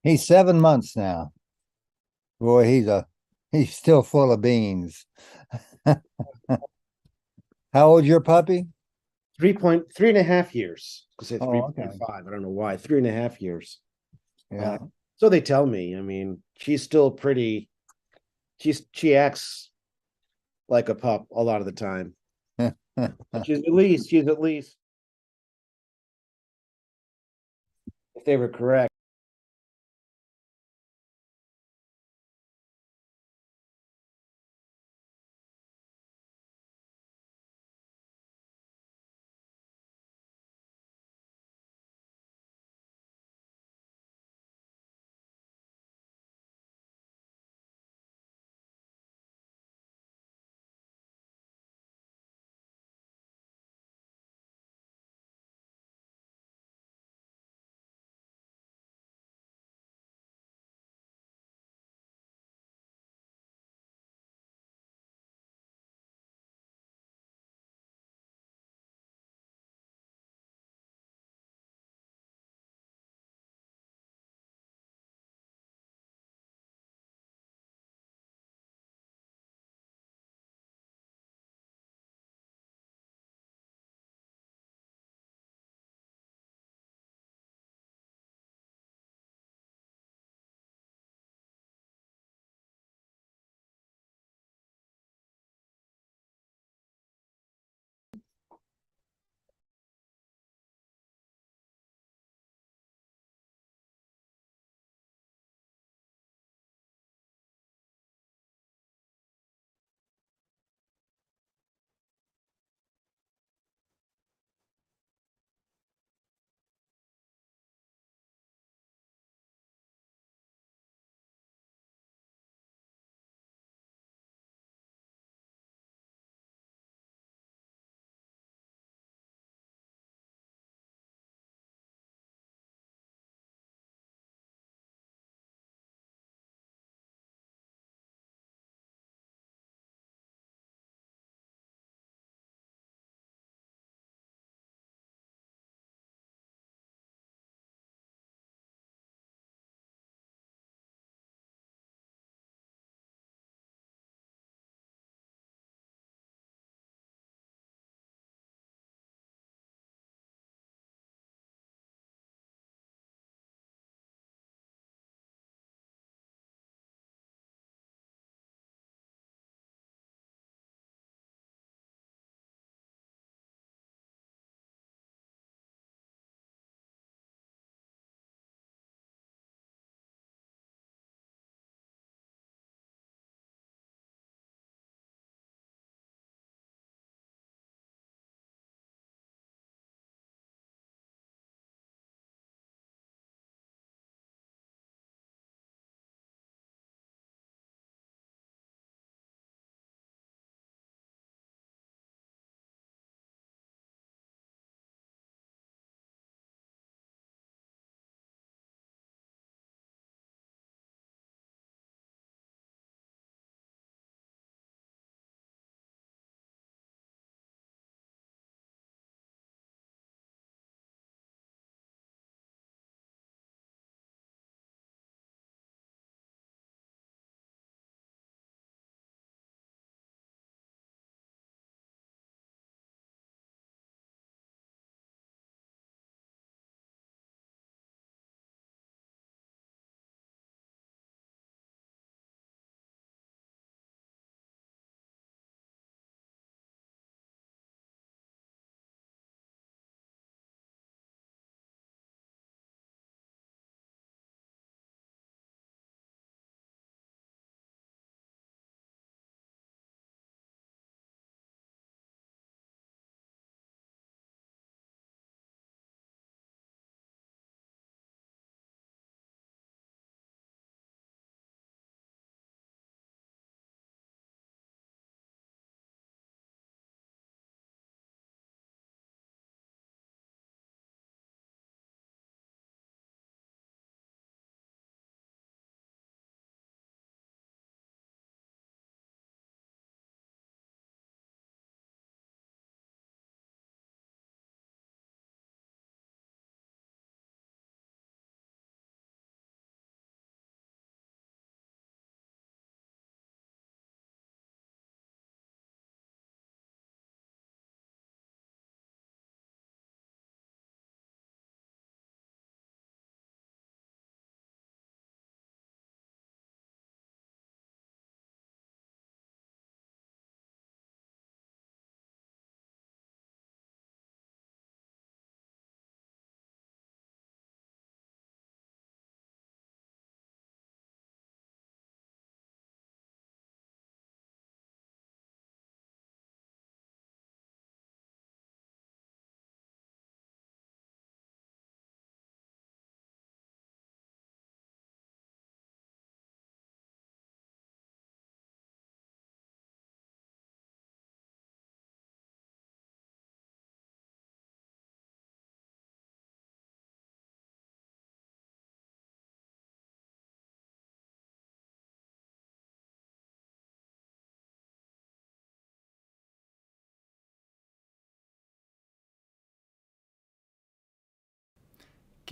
He's 7 months now. Boy, he's still full of beans. How old's your puppy? 3.5 years. I say Oh, okay. 3.5. I don't know why. 3.5 years. Yeah. So they tell me. I mean, she's still pretty. She acts like a pup a lot of the time. She's at least, if they were correct.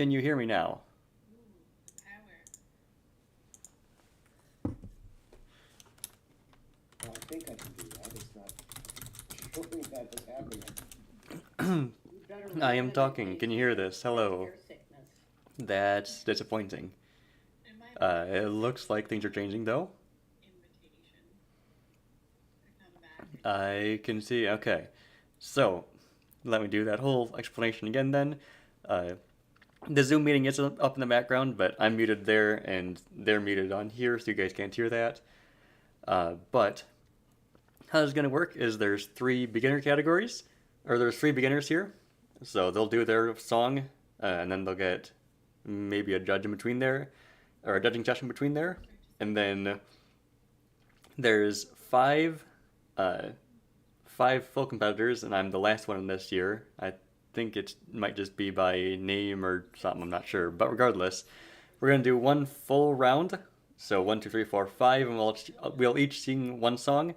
Can you hear me now? Well, I think I can do that. It's not showing that is happening. I am talking. Can you hear this? Hello. Your sickness. That's disappointing. It looks like things are changing though. I can see. Okay. So, let me do that whole explanation again then. Uh, the Zoom meeting is up in the background, but I'm muted there and they're muted on here, so you guys can't hear that. But how this is going to work is there's three beginner categories, or there's three beginners here. So they'll do their song, and then they'll get maybe a judge in between there, or a judging session between there. And then there's uh, five full competitors, and I'm the last one in this year. I think it might just be by name or something, I'm not sure. But regardless, we're going to do one full round. So 1, 2, 3, 4, 5, and we'll each sing one song.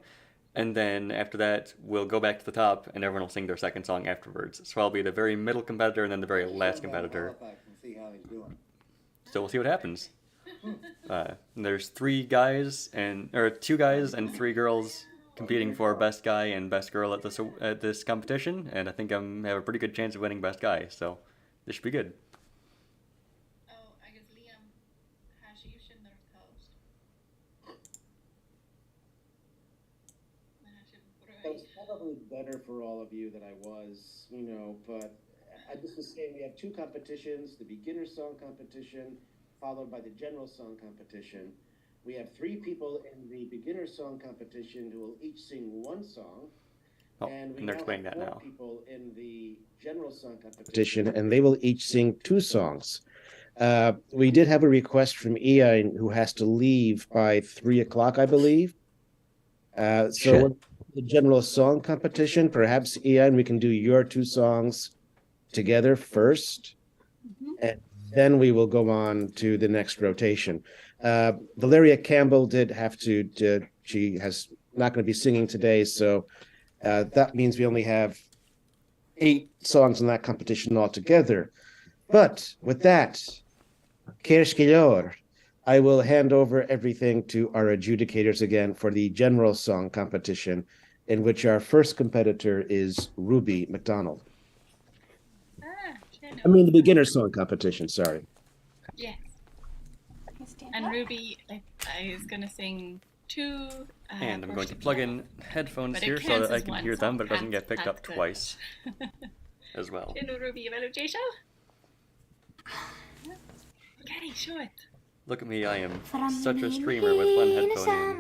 And then after that, we'll go back to the top, and everyone will sing their second song afterwards. So I'll be the very middle competitor and then the very last competitor. So we'll see what happens. There's two guys and 3 girls competing for best guy and best girl at this competition, and I think I have a pretty good chance of winning best guy. So this should be good. It was probably better for all of you that I was, but I just was saying we have two competitions, the beginner song competition, followed by the general song competition. We have 3 people in the beginner song competition who will each sing one song. Oh, and we they're now explaining have that 4 now. people in the general song competition, and they will each sing 2 songs. We did have a request from Ian, who has to leave by 3 o'clock, I believe. So the general song competition, perhaps Ian, we can do your 2 songs together first, and then we will go on to the next rotation. Valeria Campbell did have to she has not going to be singing today, so that means we only have 8 songs in that competition altogether. But with that, Kirskilor, I will hand over everything to our adjudicators again for the general song competition, in which our first competitor is Ruby McDonald. I mean, the beginner song competition, sorry. Yes. And Ruby is going to sing 2. And I'm going to plug in headphones here so that I can hear them, but it doesn't get picked up twice as well. Ruby, show it. Look at me, I am such a streamer with one headphone in.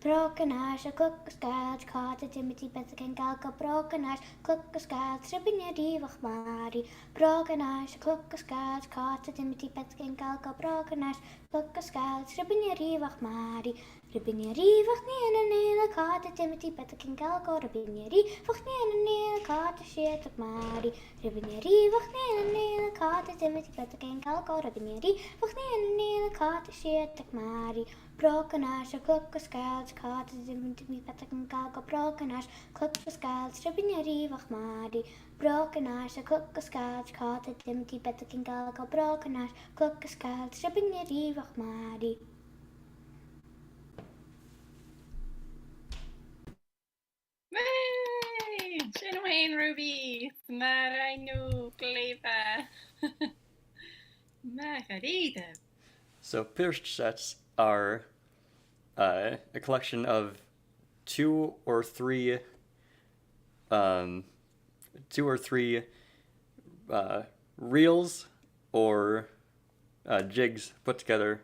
Broken ash, a cook a scotch, caught a Timothy Pethican Calca, broken ash, cook a scotch, ribbon your divach mari. Broken ash, a cook a scotch, caught a Timothy Pethican Calca, broken ash, cook a scotch, ribbon your divach mari. Ribbon your divach near a nail, caught a Timothy Pethican Calca, ribbon your divach near a nail, caught a shit of mari. Ribbon your divach near a nail, caught a Timothy Pethican Calca, ribbon your divach near a nail, caught a shit of mari. Broken ash, a cook a scalds, caught a Timothy Pethican Calca, broken ash, cook a scalds, ribbon your divach mari. Broken ash, a cook a scalds, caught a Timothy Pethican Calca, broken ash, cook a scalds, ribbon your divach mari. hain Ruby. Marainu Gleva. Margarita. So pierced sets are a collection of two or three reels or jigs put together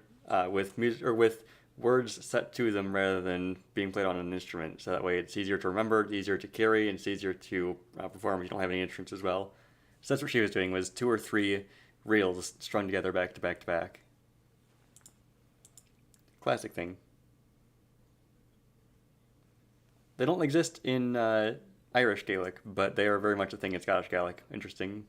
with music or with words set to them rather than being played on an instrument. So that way it's easier to remember, it's easier to carry, and it's easier to perform if you don't have any instruments as well. So that's what she was doing, was 2 or 3 reels strung together back to back to back. Classic thing. They don't exist in Irish Gaelic, but they are very much a thing in Scottish Gaelic. Interesting.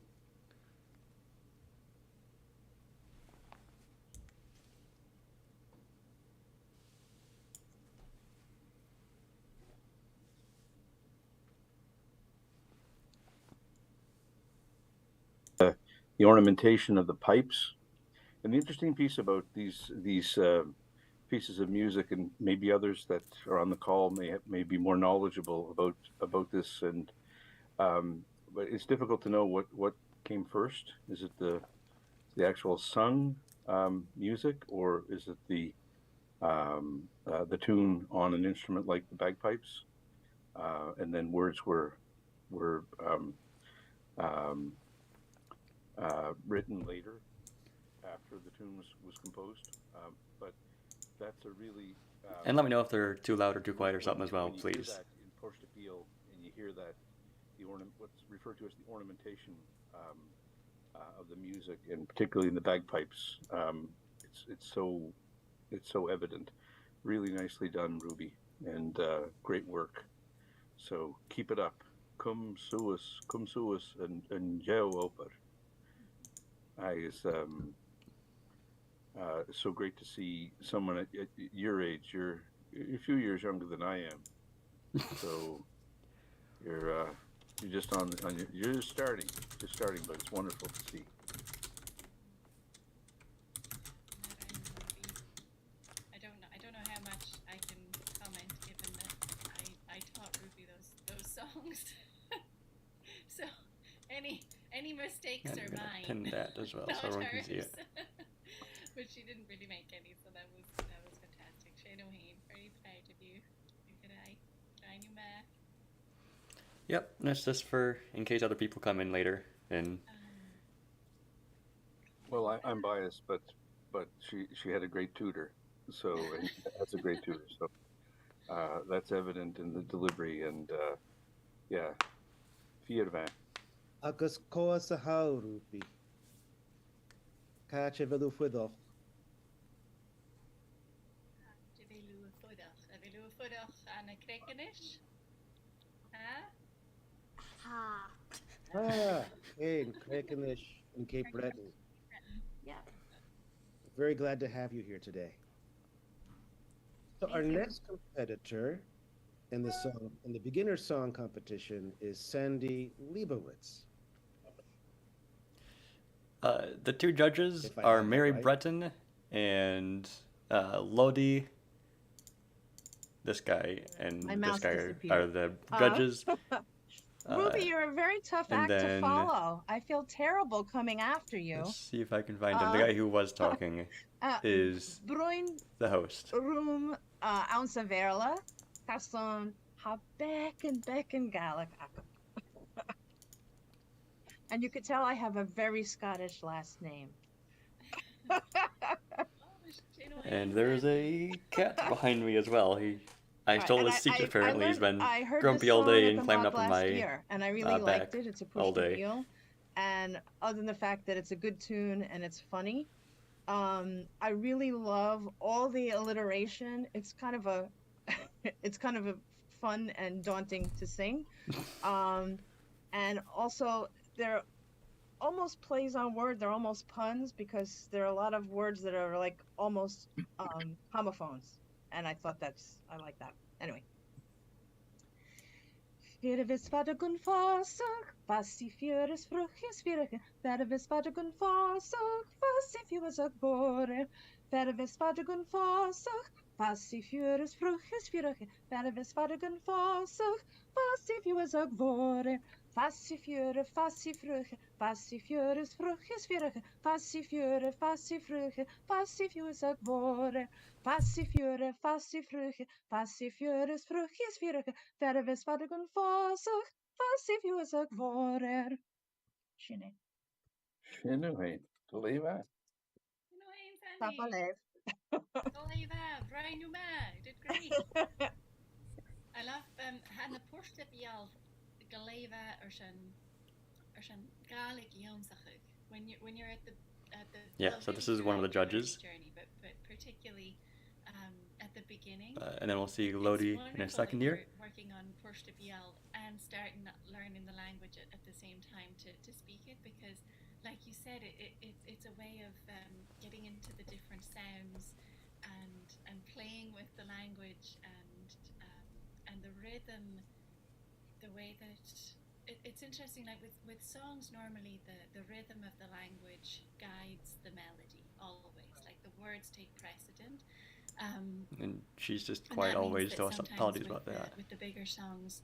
The ornamentation of the pipes, and the interesting piece about these pieces of music, and maybe others that are on the call may be more knowledgeable about this, and but it's difficult to know what came first. Is it the actual sung music, or is it the tune on an instrument like the bagpipes, and then words were written later after the tune was composed, but that's a really And let me know if they're too loud or too quiet or something as well, when you please. hear that in Portstapeel, and you hear that what's referred to as the ornamentation of the music, and particularly in the bagpipes, it's so evident. Really nicely done, Ruby, and great work. So keep it up. Cum suis, and Jeo Oper. It's so great to see someone at your age. You're a few years younger than I am, so you're just on you're just starting, but it's wonderful to see. I don't know how much I can comment, given that I taught Ruby those songs. So any mistakes are mine. Pin that as well, so not everyone can see it. hers. But she didn't really make any, so that was fantastic. Shane O'Hain, very proud of you. Good eye. Trying you back. Yep, that's just for in case other people come in later. And Well, I'm biased, but she had a great tutor, so and that's a great tutor. So that's evident in the delivery, and yeah, Fiervan. Agus koa sa haurupi. Kache velu fudoch. Avelu fodach an a krekenish. Huh? Ha. In Krekenish in Cape Breton. Yeah. Very glad to have you here today. So our next competitor in the beginner song competition is Sandy Leibowitz. the 2 judges If I are have that Mary right. Breton and Lodi. This guy and My this mouse guy are disappeared. the judges. Ruby, you're a very tough and act to then- follow. I feel terrible coming after you. Let's see if I can find him. The guy who was talking is Bruin the host. room ounce of verla. Carson ha becken Gaelic. And you could tell I have a very Scottish last name. And there's a cat behind me as well. I stole And his seat apparently. He's been I heard grumpy this all day song and at the climbing Mòd up on last my year, and I really liked back it. It's a all push to day. feel. And other than the fact that it's a good tune and it's funny, I really love all the alliteration. It's kind of a fun and daunting to sing. And also they're almost plays on word. They're almost puns, because there are a lot of words that are like almost homophones. And I thought I like that. Anyway. Fyrvis vadagun fasag, vasi fyrus fruchis fyrke, Fyrvis vadagun fasag, vasi fyrus agbore, Fyrvis vadagun fasag, vasi fyrus fruchis fyrke, Fyrvis vadagun fasag, vasi fyrus agbore, Fassifjöre, fassifröche, fassifjöres fröches fyröche, fassifjöre, fassifröche, fassifjösa våre, fassifjöre, fassifröche, fassifjöres fröches fyröche, färves faddergun fasach, fassifjösa vårer. Sinne. Sinuhain. Galeva. No, hey, Sandy. Tapalev. Galeva, Brian Numa, did great. I love Hannah Porsta Bial Galeva or Shan Gaelic Yomsachuk when you're at the Yeah, so this is one of the judges. Journey, but particularly at the beginning. And then we'll see Lodi in a second here. Working on Porsta Bial and starting learning the language at the same time to speak it, because like you said, it's a way of getting into the different sounds and playing with the language and the rhythm, the way that it's interesting. Like with songs, normally the rhythm of the language guides the melody always. Like the words take precedent. And she's just quite always, so apologies about that. With the bigger songs,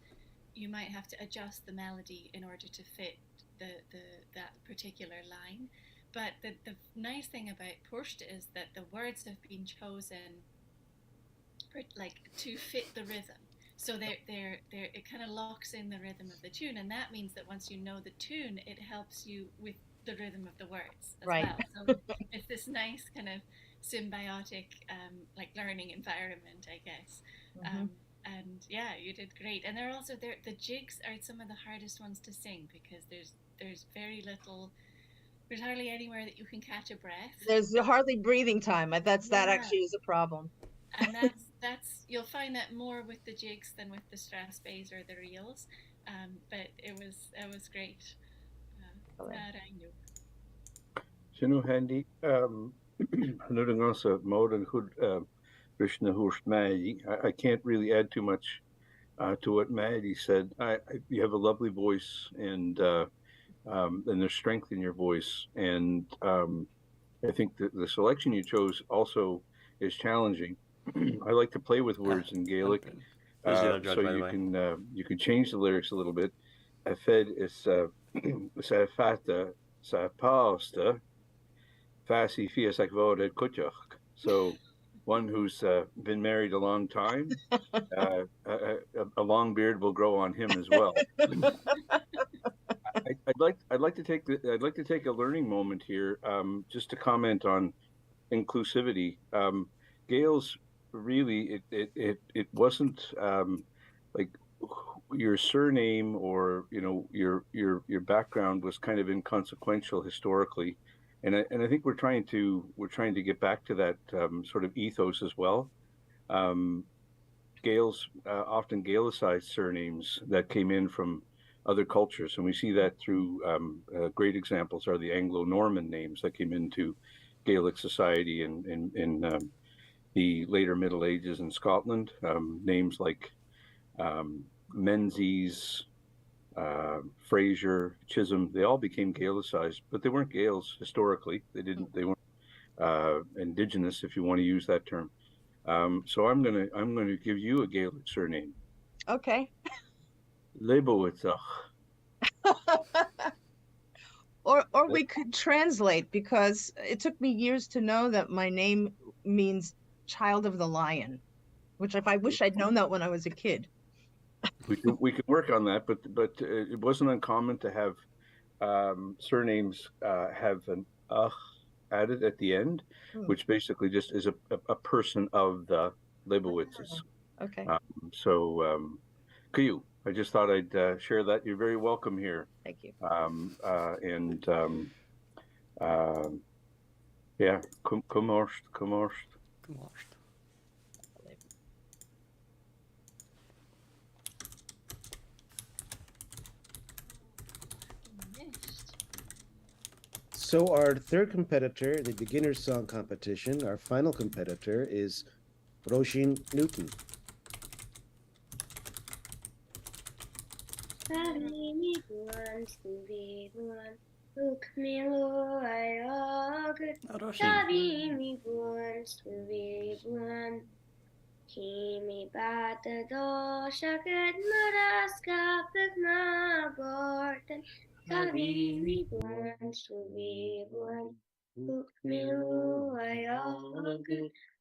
you might have to adjust the melody in order to fit that particular line. But the nice thing about Pursht is that the words have been chosen to fit the rhythm. So it kind of locks in the rhythm of the tune, and that means that once you know the tune, it helps you with the rhythm of the words as well. So it's this nice kind of symbiotic, like learning environment, I guess. Mm-hmm. And yeah, you did great. And they're also the jigs are some of the hardest ones to sing because there's very little. There's hardly anywhere that you can catch a breath. There's hardly breathing time. That actually is a problem. And that's you'll find that more with the jigs than with the strass bass or the reels. But it was great. Sinu handy. Noting also Mòd and Hood Krishna Hurst Maddie. I can't really add too much to what Maddie said. You have a lovely voice and there's strength in your voice, and I think the selection you chose also is challenging. I like to play with words in Gaelic, judge, so you can change the lyrics a little bit. Fed is sa fata sa pasta fasi fias like voted kuchach. So one who's been married a long time, a long beard will grow on him as well. I'd like to take a learning moment here, just to comment on inclusivity. Gail's really it wasn't like your surname or your background was kind of inconsequential historically, and I think we're trying to get back to that sort of ethos as well. Gael's often Gaelicized surnames that came in from other cultures, and we see that through great examples are the Anglo-Norman names that came into Gaelic society in the later Middle Ages in Scotland. Names like Menzies, Fraser, Chisholm, they all became Gaelicized, but they weren't Gaels historically. They weren't indigenous, if you want to use that term. So I'm gonna give you a Gaelic surname. Okay. Leibowitz. Or we could translate, because it took me years to know that my name means child of the lion, which I wish I'd known that when I was a kid. We could work on that, but it wasn't uncommon to have surnames have an added at the end, which basically just is a person of the Leibowitzes. Okay. Kayu, I just thought I'd share that. You're very welcome here. Thank you. Yeah, komorst. So our third competitor, the beginner song competition, our final competitor is Roisin Newton. Kimi bata do shakat muraskapik ma borten. Kavimi burns to be born. Milu ayogu.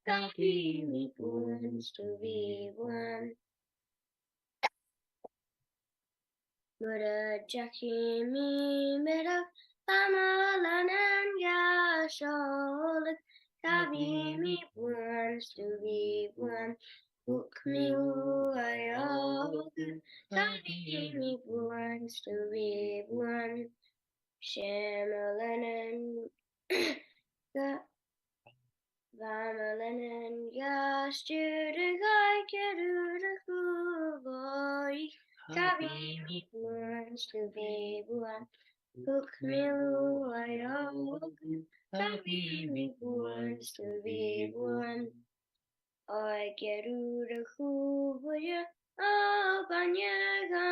Kavimi burns to be born. Mura jakimi mera pamalanan yasholik. Kavimi burns to be born. Milu ayogu. Kavimi burns to be born. Shamalanan Vamalanan Yasturai Kerudakuvoi. Kavimi burns to be one. Hookmilu Ayogu. Kavimi burns to be one. I Kerudakuvoya. Oh, Banyaga.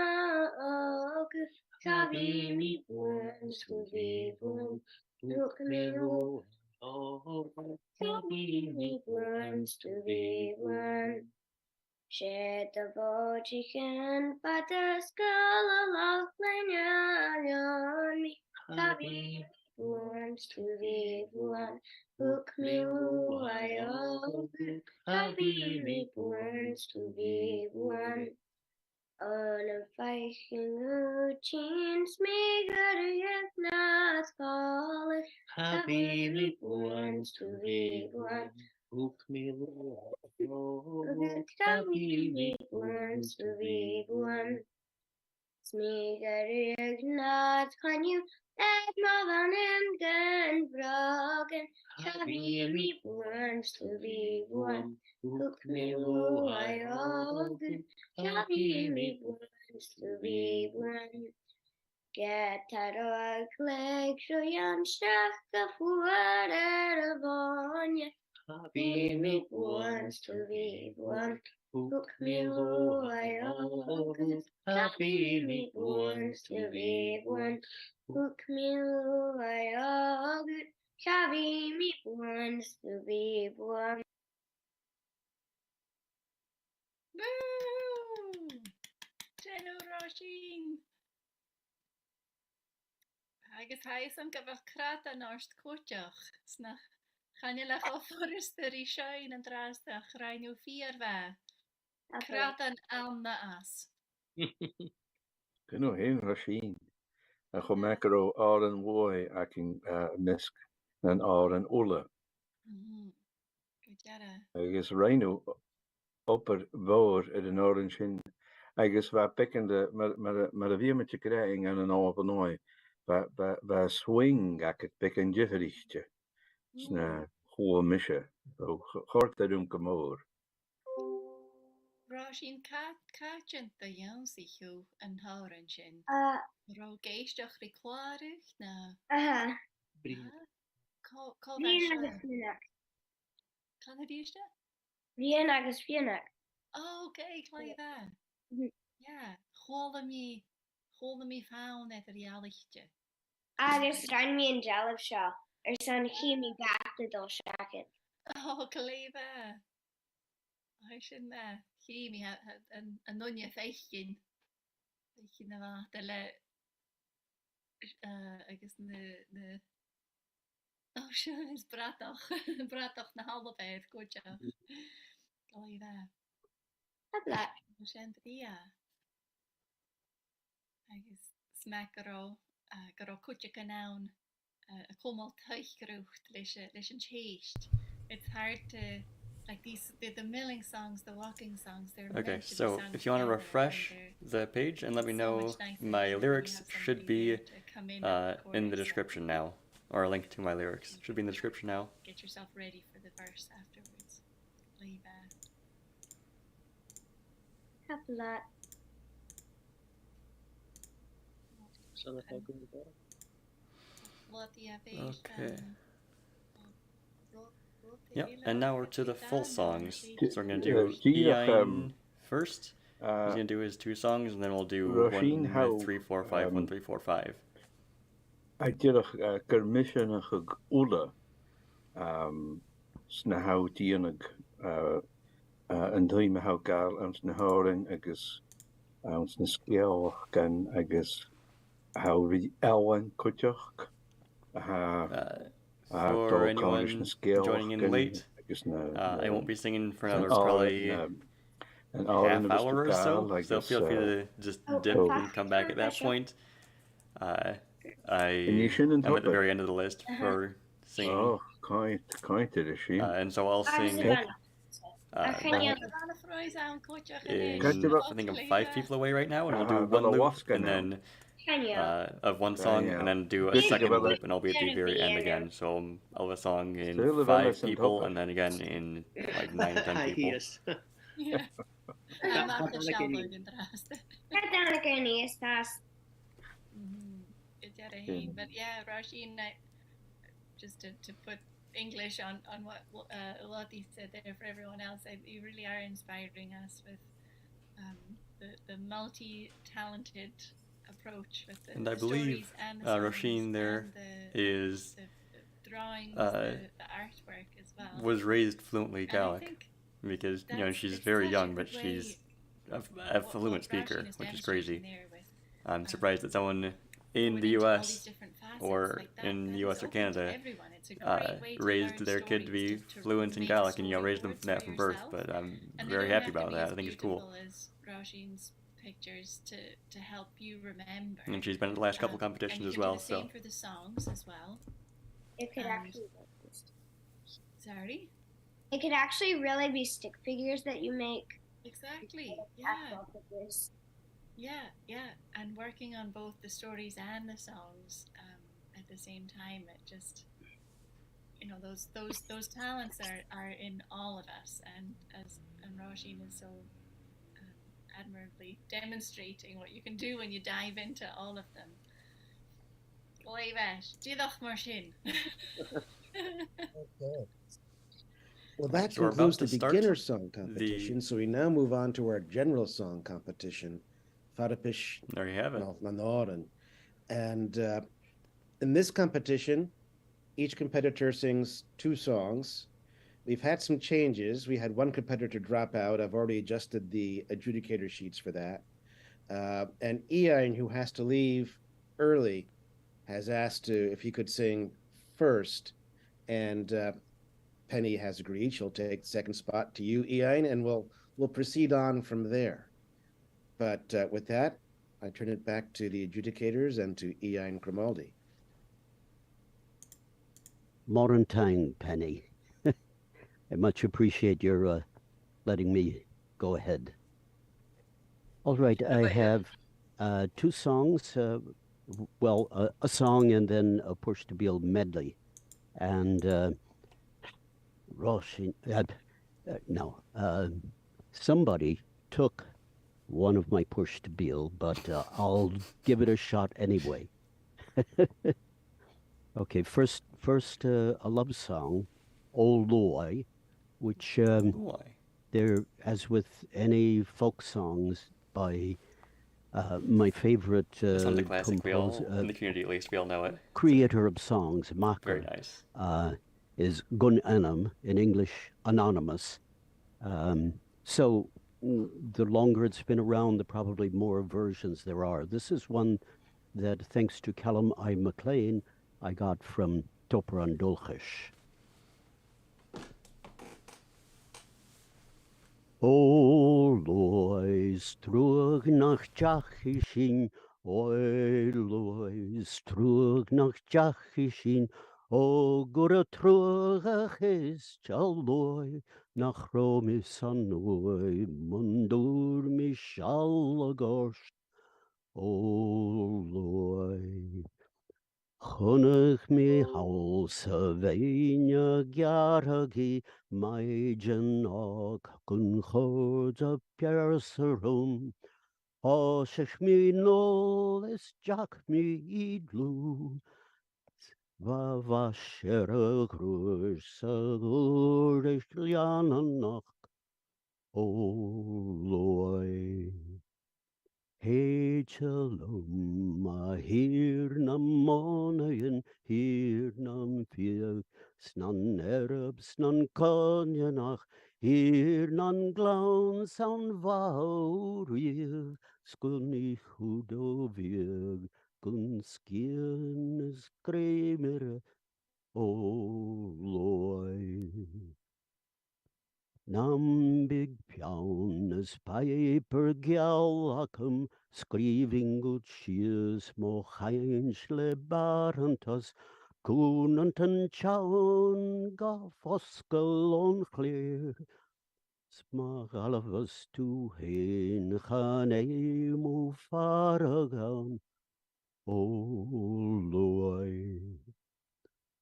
Kavimi burns to be one. Hookmilu Kavimi burns to be one. Shed the chicken, but the skull of Lanyarani. Kavimi burns to be one. Hook me, Ayo. Kavimi burns to be one. On a Viking chains me good not call. Kavimi burns to be one. Kavimi burns to be one. Smeagol not can you let Mavan and gun broken. Kavimi burns to be one. Hook me, I open. Kavimi burns to be one. Get out of leg, show young struck the foot of Vonya. Kavimi burns to be one. Hook me, I open. Kavimi burns to be one. Hook me, I open. Kavimi burns to be one. Woo! Jenna Roisin. Agus haes am gyfer crad yn orst cwtioch. Snach chanilach o fforester I sioen yn drasach rhaid nhw ffyr fe. Crad yn alna as. Kun heen Rasheen. En go maken o Aren Woy aking misk en Aren Ulle. Good jara. Agus Reino opper woord in de Orange. Agus waar pikkende met een weer met je krijgen en een oude nooi. Waar swing ik het pikken jefferichtje. Sna goede misje. Gort dat doen kamoor. Roisin cajant da iawn si hiw yn hawren sin. Ro geistioch ri clarig na. Col Rien agus fianach. Can y bysda? Rien agus fianach. Oh, okay, clai da. Ja, chwolda mi fawn edrych ialichtje. Agus rhaid mi yn jalaf sio. Son chi mi gafta dol siacet. Oh, clai da. Hij sin chi mi yn nwnja feichyn. Feichyn na fa, dyle agus na oh, sure, is bratoch. Bratoch na halve bed, goed ja. Clai da. Habla. Sian ia. Agus smack garo cwtio gynawn a cwmol teich grwcht leis yn cheist. It's hard to, like the milling songs, the walking songs, they're Okay, so if you want to refresh the page and let me know, my lyrics should be in the description now, or a link to my lyrics should be in the description now. Get yourself ready for the verse afterwards. Leave Habla. Okay. Yep, and now we're to the full songs. So we're going to do Ian first. He's going to do his 2 songs, and then we'll do 1, 3, 4, 5, 1, 3, 4, 5. I did a commission of Ulla. Snahau Dienig yn dwy me hau gael ans na horin agus ans na sgil gan agus hau ri elwen kutjoch ha For dol anyone college na sgil joining in late, agus na I won't be singing for an another probably an half hour or so, gal so feel free to just dip and come back at that point. I'm at the very end of the list for singing. Oh, kind is she. And so I'll sing in, I think I'm 5 people away right now, and I'll do one loop, and then of one song, and then do a second loop, and I'll be at the very end again. So I'll have a song in 5 people, and then again in like 9 or 10 people. But yeah, Roisin, just to put English on what Lottie said there for everyone else, you really are inspiring us with the multi-talented approach with the And I the believe stories and the songs Roisin there and the is drawings, the artwork as well. was raised fluently And I Gaelic think because that's- she's it's very such a young, good but she's way a fluent what speaker, Roisin is which is demonstrating crazy. there with, I'm surprised that someone in going the into all U.S. these different facets or like that, in that the is U.S. or open to Canada everyone. It's a great way to raised learn their kid to be stories, fluent in make Gaelic, and story raised them words from that for from birth. yourself. But I'm And they very don't happy have to about be that. as I think it's cool. beautiful as Roisin's pictures to help you remember. And she's been at the last couple And competitions you as can well. do the same So for the songs as well. It could And- actually, Sorry? it could actually really be stick figures that you make. Exactly. Yeah. Actual figures. Yeah. And working on both the stories and the songs at the same time, it just, those talents are in all of us, and Roisin is so admirably demonstrating what you can do when you dive into all of them. Oivesh, díodach mar sin. Well, that So we're concludes about the to start beginner song competition. So we now move on to our general song competition. Farapish there you have it. Nalmanoran. And in this competition, each competitor sings 2 songs. We've had some changes. We had one competitor drop out. I've already adjusted the adjudicator sheets for that. And Ian, who has to leave early, has asked if he could sing first. And Penny has agreed. She'll take the second spot to you, Ian, and we'll proceed on from there. But with that, I turn it back to the adjudicators and to Ian Grimaldi. Modern time, Penny. I much appreciate your letting me go ahead. All right, I have 2 songs. A song and then a push to build medley. And somebody took one of my push to build, but I'll give it a shot anyway. Okay, first a love song, Old Loy, which there, as with any folk songs by my favorite It's on the classic. We all, in the community at least, we all know it. creator of songs, Very Macker, nice. is Gun Anam, in English, anonymous. So the longer it's been around, the probably more versions there are. This is one that, thanks to Callum I. MacLean, I got from Topper and Dulcish. O lois trug nach jachishin, o lois trug nach jachishin, o gura trugach is chaloi nach romis anoi mundur mishalagosht, o loi. Chonach mi haus a veina gyaragi, my janog kun chod a piercerum. Oshech mi nol is jack mi idlu. Va vasher a grus a gurish liananach. O loi. Hey shalom, hier nam monayen, hier nam fiag, snan Arab, snan konyanach, Hier nan glaun san vaurig, skunni hudo vieg, gun skien skremer o loy. Nam big piaunus paper giallacum, skriving gut shies mo hainsle barantas, kunantan chaun ga foskel on clear. Smag alvas tu heen gaan mu faragan, o loy.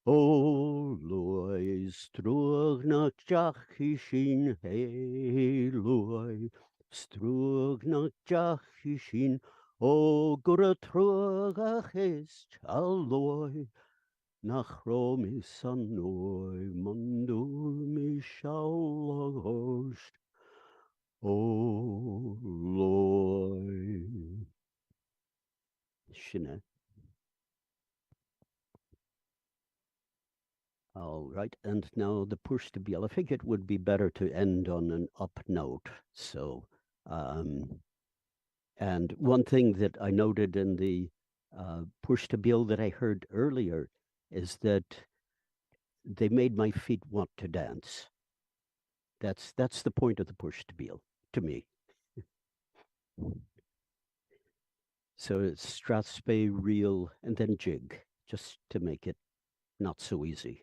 O loy, strug na jachi sin, hey loy, strug na jachi sin, o gur trug a chist a loy, nach rom is an noy, mandur mi shaul a host, o loy. Sinne. All right, and now the push to be. I think it would be better to end on an up note. So, and one thing that I noted in the push to bill that I heard earlier is that they made my feet want to dance. That's the point of the push to bill to me. So it's strathspey, reel, and then jig, just to make it not so easy.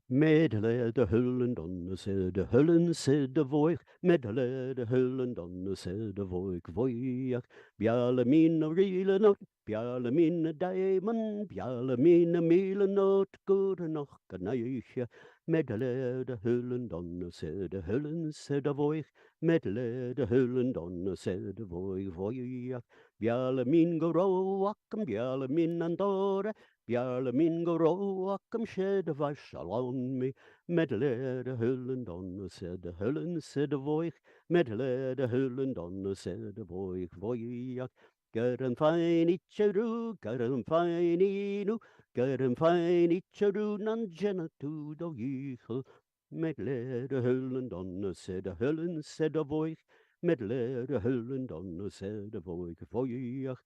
Medle de hullen donne se de hullen se de voig, medle de hullen donne se de voig voiach, biale mine riele not, biale mine diamond, biale mine miele not, goede noch geneigje, medle de hullen donne se de voig, medle de hullen donne se de voig voiach, biale min goro akkem, biale min andore, Bjarle min går åkem skjede var sjalom mi, medle de hullen donne se de hullen se de voig, medle de hullen donne se de voig voiak. Gør en fein itche ru, gør en fein inu, gør en fein itche ru, nan jenne tu do jichel, medle de hullen donne se de voig, medle de hullen donne se de voig voiak.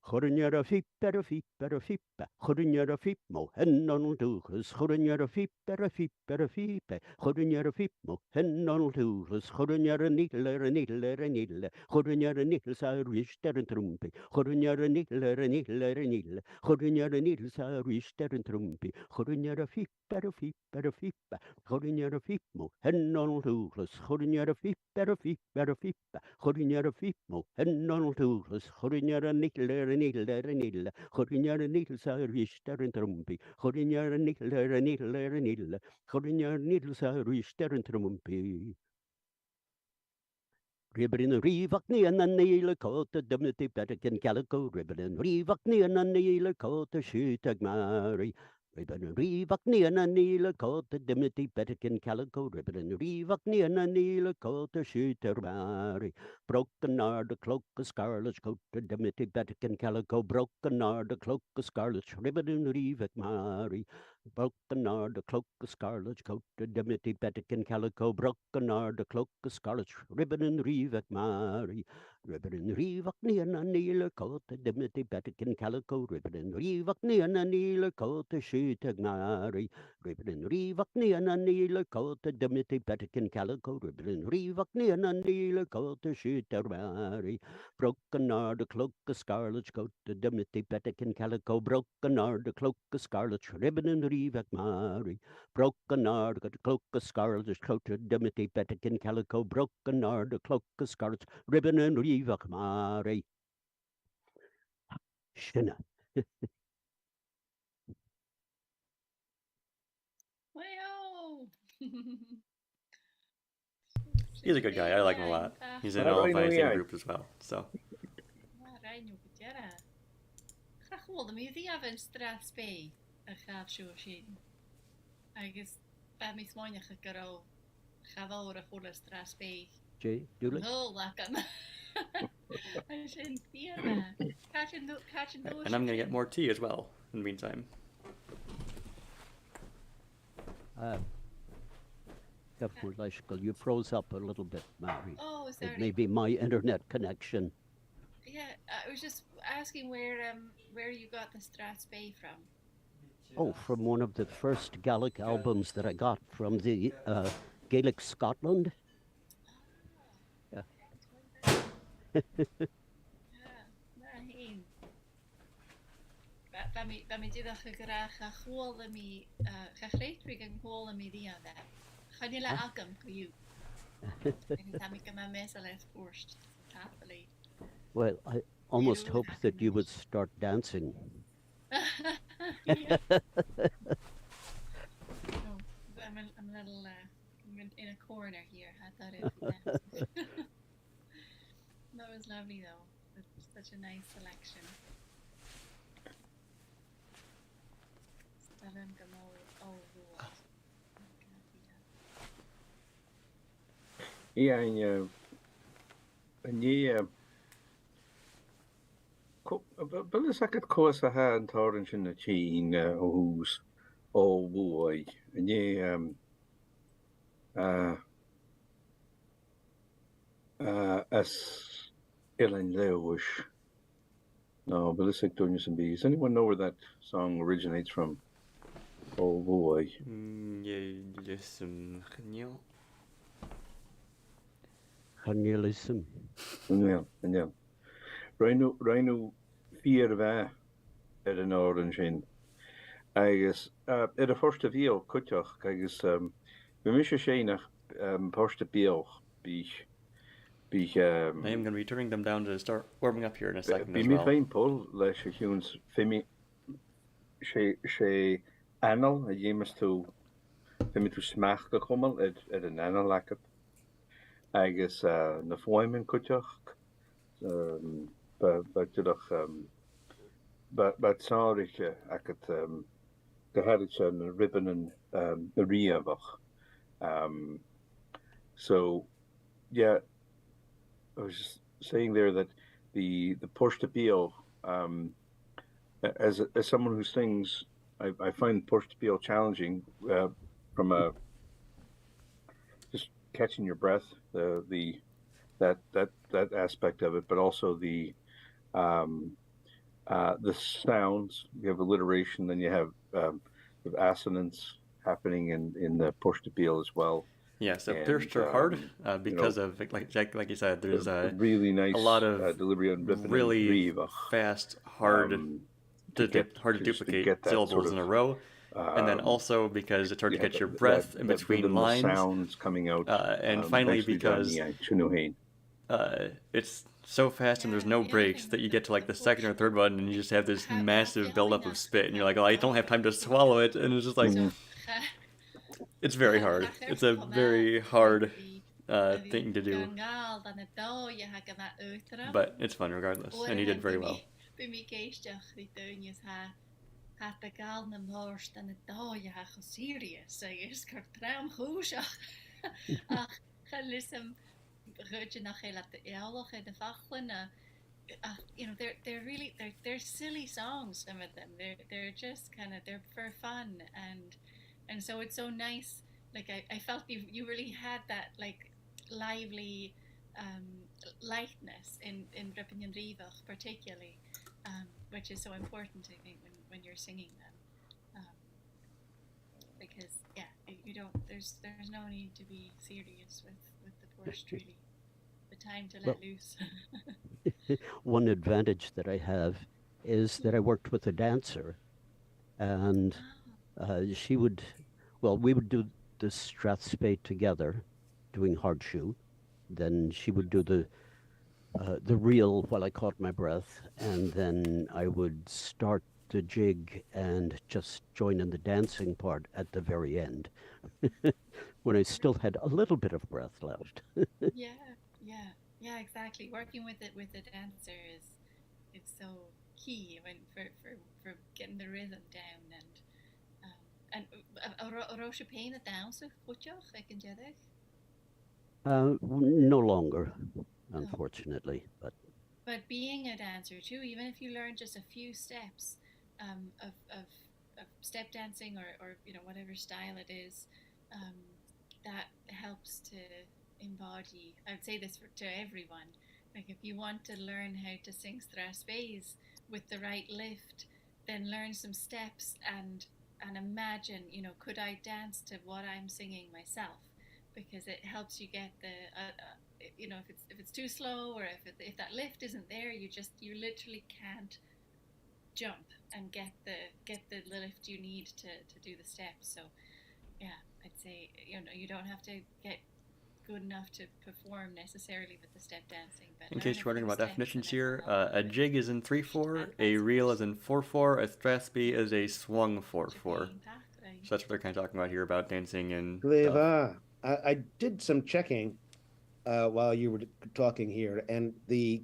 Chornjar a fipper a fipper a fippe, chornjar a fip mo hennon tuchus, chornjar a fipper a fipper a fippe, chornjar a fip mo hennon tuchus, chornjar a nidler a nidler a nidle, chornjar a nidl sa rister en trumpi, chornjar a nidler a nidler a nidle, chornjar a nidl sa rister en trumpi, chornjar a fipper a fipper a fippe, chornjar a fip mo hennon tuchus, chornjar a fipper a fipper a fippe, chornjar a fip mo hennon tuchus, chornjar a nidler nidle, chornjar a nidl sa rister en trumpi, chornjar a nidler a nidler a nidle, chornjar a nidl sa rister en trumpi. Ribbon rivak ni an nile coat a dimity petakin calico, ribbon rivak ni an nile coat a shoot a mari. Ribbon rivak ni an nile coat a dimity petakin calico, ribbon rivak ni an nile coat a shoot a mari. Broken are the cloak a scarlet coat a dimity petakin calico, broken are the cloak a scarlet ribbon rivak mari. Broken are the cloak of scarlet coat, a dimity petakin calico, broken are the cloak of scarlet ribbon and reeve at Mary. Ribbon and reeve at nean a nealer coat, a dimity petakin calico, ribbon and reeve at nean a nealer coat, a sheet at Mary. Ribbon and reeve at nean a nealer coat, a dimity petakin calico, ribbon and reeve at nean a nealer coat, a sheet at Mary. Broken are the cloak of scarlet coat, a dimity petakin calico, broken are the cloak of scarlet ribbon and reeve at Mary. Broken are the cloak of scarlet coat, a dimity petakin calico, broken are the cloak of scarlet ribbon and reeve at Mary. Shinna. Way-o! He's a good guy. I like him a lot. He's in Right, all of my same yeah. groups as well. So Right, nu gutera. Graag wel de muziek af in Strathspey. Gaat zo zien. Agus bij mij smoinje gekaro. Ga wel een goede Strathspey. Jay, doodle. No, lakken. I shouldn't fear that. Catching those. and I'm gonna get more tea as well in the meantime. You froze up a little bit, Mary. Oh, It sorry. may be my internet connection. Yeah, I was just asking where you got the Strathspey from. Oh, from one of the first Gaelic albums that I got from the Gaelic Scotland. Yeah. Ba mi dydach y grach a chwol y mi, chachreitrig yn chwol y mi di an that. Chan i la agam for you. Tam I gyma mes a les bwrst. Happily. Well, I almost You hoped that you would start dancing. Yeah. Oh, I'm a little I'm in a corner here. I thought it was that was lovely though. It's such a nice selection. Stalan Gamol Rules. Yeah, and yeah, but it's like a course I had torrent in the chain who's oh boy, and yeah, as Ellen Lewis. No, but it's like Dungeons and Bees. Anyone know where that song originates from? Oh boy. Yes, Neil. Cornelism. Yeah. Rhino fear va at an orange in. I guess at the first of year kutach, I guess we miss a shane first of year be I am going to be turning them down to start warming up here in a second be as me well. fine Paul les humans femi she anal a yemas to femi to smach gekomen at an anal like it. I guess na foimen kutach but sorry I could the had and ribbon and the Riavach. So yeah, I was just saying there that the push to Peel, as someone who sings, I find push to Peel challenging from a just catching your breath, that aspect of it, but also the sounds. You have alliteration, then you have assonance happening in the push to Peel as well. Yeah, so pierced are hard because of like you said, there's a really nice a lot of delivery on really fast, hard to duplicate syllables sort of, in a row, and then also because it's hard to catch your breath in between lines. Sounds coming out, and finally because it's so fast and there's no breaks that you get to like the second or third one and you just have this massive buildup of spit and you're like, oh, I don't have time to swallow it, and it's just like. It's very hard. It's a very hard thing to do. But it's fun regardless, and he did very well. You know, they're silly songs. Some of them, they're just kind of they're for fun, and so it's so nice. Like I felt you really had that like lively lightness in Rippin' and Rivach particularly, which is so important I think when you're singing them, because you don't there's no need to be serious with the Porsche really. The time to let loose. One advantage that I have is that I worked with a dancer, and she would, we would do the Strathspey together, doing hard shoe. Then she would do the reel while I caught my breath, and then I would start the jig and just join in the dancing part at the very end, when I still had a little bit of breath left. Yeah, exactly. Working with the dancer it's so key for getting the rhythm down and Rocha Payne at down so I can no longer, unfortunately, but being a dancer too, even if you learn just a few steps of step dancing or whatever style it is, that helps to embody. I would say this to everyone. Like if you want to learn how to sing strathspey with the right lift, then learn some steps and imagine, could I dance to what I'm singing myself? Because it helps you get the if it's too slow or if that lift isn't there, you literally can't jump and get the lift you need to do the steps. So yeah, I'd say you don't have to get good enough to perform necessarily with the step dancing. But in case you're wondering about definitions here, a jig is in 3/4, a reel is in 4/4, a strathspey is a swung 4/4. So that's what they're kind of talking about here about dancing and stuff. I did some checking while you were talking here, and the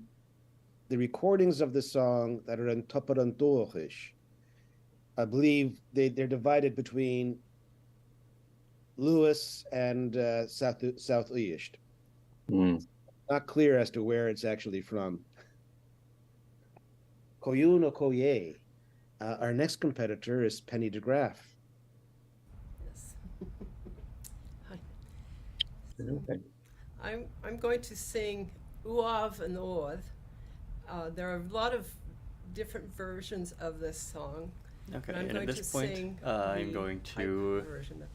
recordings of the song that are in Topparantochish, I believe they're divided between Lewis and South East. Not clear as to where it's actually from. Koyun or Koye. Our next competitor is Penny DeGraff. Yes. Hi. Okay. I'm going to sing Uav and Oath. There are a lot of different versions of this song. Okay, I'm and going at to this point, sing I'm the going pipe to version of,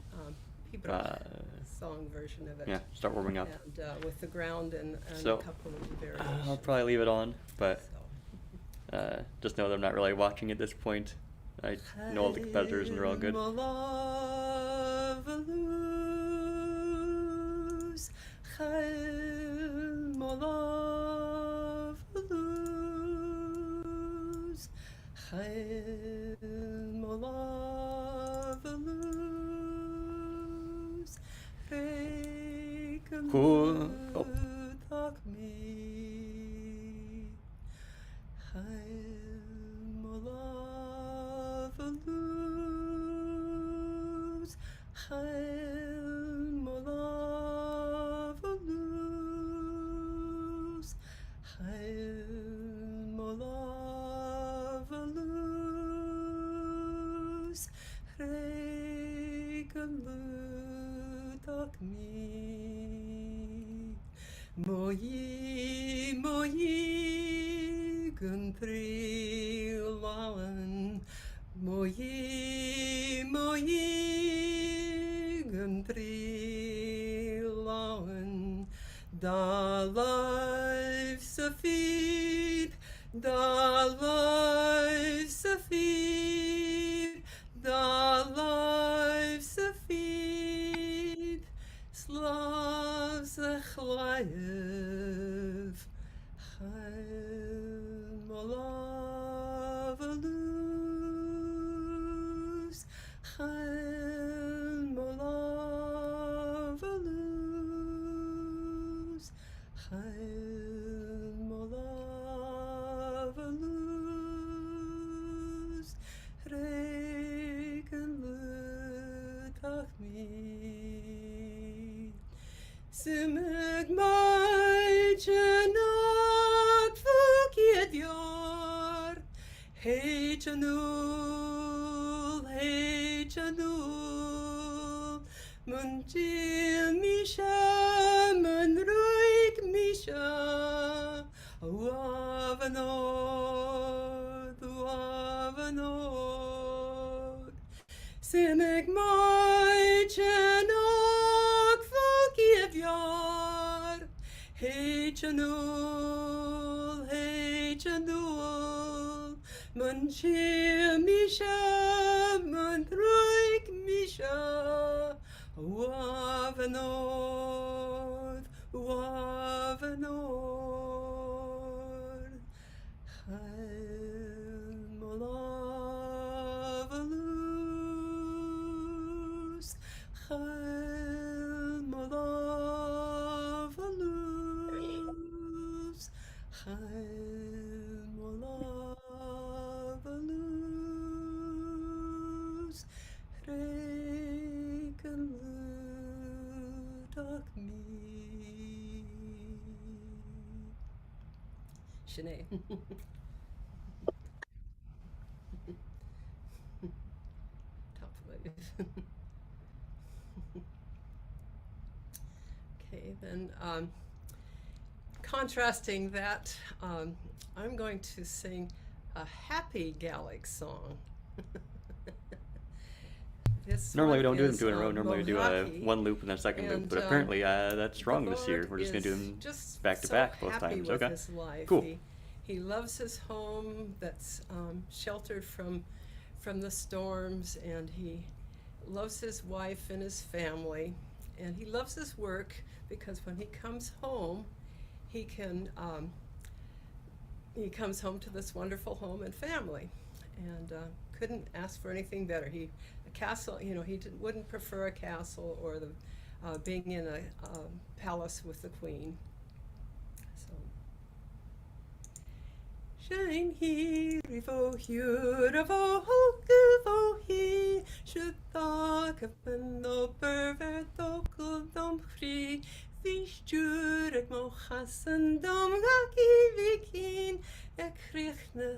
song version of it. yeah, start warming up. And with the ground and So, a couple of variations. I'll probably leave it on, but So. just know that I'm not really watching at this point. I know all the competitors and they're all good. Cool. Oh. Moyi guntri lawan, moyi guntri lawan, da life safid, da life safid, da life safid, Slavs Echlayev, Chaim Olavaluz, Chaim Olavaluz, Chaim Olavaluz, Regen Lutachmi. Simig mai janot fukiet yor, hey janul, munjil misha, munruik misha, uavanod, Simig mai janot fukiet yor, hey janul, munchir misha, munruik misha, uavanod, Chaim Olavaluz, Chaim Olavaluz, Chaim Olavaluz, Regen Lutachmi. Shanae. And contrasting that, I'm going to sing a happy Gaelic song. Normally we don't do them two in a row. Normally we do one loop and then a second loop, but apparently that's wrong this year. We're just going to do them back to back both times. With Okay, his life. cool. He loves his home that's sheltered from the storms, and he loves his wife and his family, and he loves his work because when he comes home, he comes home to this wonderful home and family, and couldn't ask for anything better. A castle, he wouldn't prefer a castle or the being in a palace with the queen. So. Shine here, vo here, vo vo he should talk of no pervert dom free. Vistuur mo chassen dom gaki vikin kriechne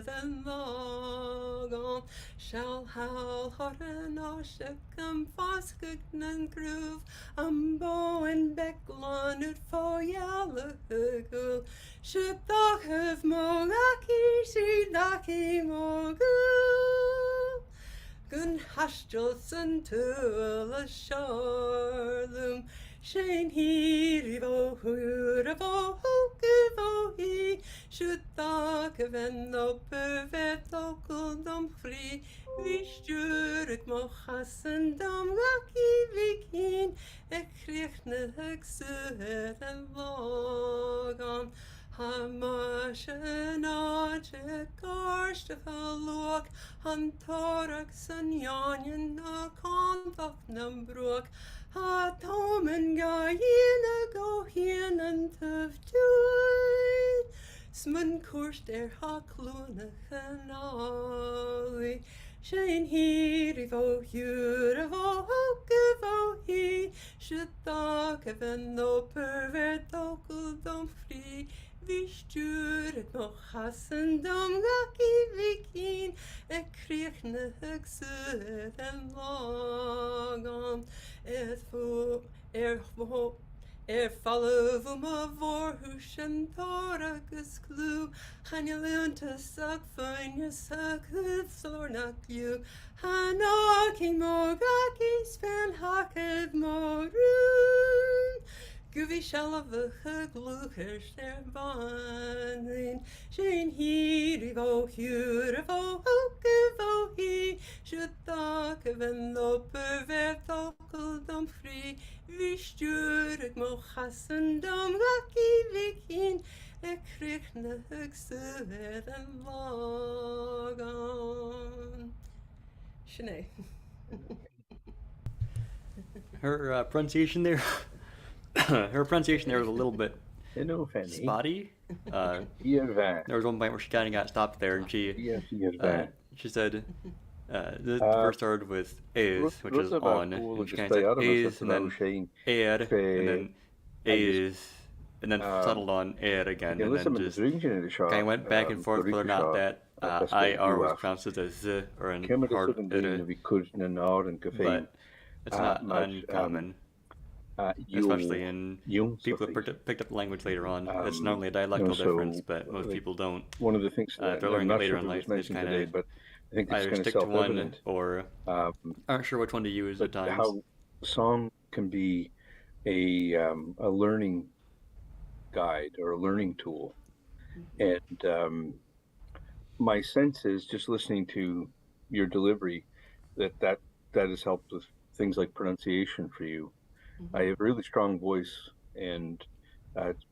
den lagan shall hal horen ashekam vaskugnen groove ambo and becklan ut for yalagul should talk of mogaki shidaki mogul Gun hastelsen til a sharlum Shane here vo hure vo hoke vo he should talk of en pervet dom fri Vi stuurt mo chassen dom gaki vikin kriechne hekse en logan Hamashen ache garst look han torak san yanyan a kontok nam brook ha tomen gaien a go hien and tuv tuin smun kurst ha klune chenali Shane here vo hure vo hoke vo he should talk of en no pervert dom free Vi stuurt nog hassen dom gaki vikin kriechne hekse den lagan falle vom a vorhus en toragus clue Han je lunte sak fun je sak sornak you Hanaki mogaki spen haked morun Guvi shalve gluchers der banin Shane here vo hure vo hoke vo he should talk of en no pervert dom free Vi stuurt mo chassen dom gaki vikin kriechne hekse den lagan Shanae. Her pronunciation there her pronunciation there was a little bit spotty. There was one point where she kind of got stopped there, and she said the first started with is, which is on, and she kind of said is, and then and then is, and then settled on again, and then just kind of went back and forth whether or not that IR was pronounced as a z or an hard but it's not uncommon. Especially in people who picked up the language later on. It's normally a dialectal difference, but most people don't. One of the things if they're learning it later in life, they just kind of either stick to one or aren't sure which one to use at times. How song can be a learning guide or a learning tool. And my sense is, just listening to your delivery, that has helped with things like pronunciation for you. I have a really strong voice, and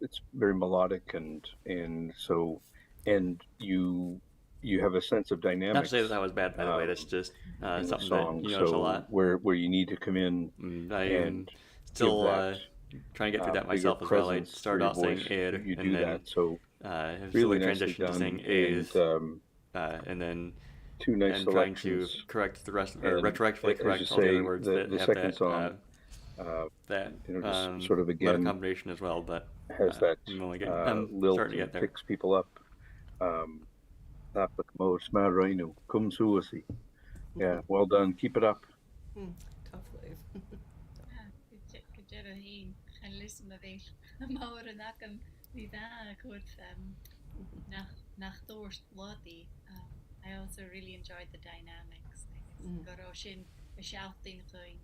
it's very melodic, and you have a sense of dynamics. Not to say that was bad, by the way. That's just something that you notice a lot. Where you need to come in. I am still trying to get through that myself as well. I started out saying "ed," you and do then that, so really transitioned to saying "is," and then. Two nice and trying to correct the rest, or retroactively correct all the other words that have that song, that just sort of again combination as well. But has that I'm lilt starting to get there. Picks people up. Yeah, well done. Keep it up. Tough life. Good job. a heen and listen a bit. More than that can be that good nach Thorst Lottie. I also really enjoyed the dynamics. Garoshin a shouting thing.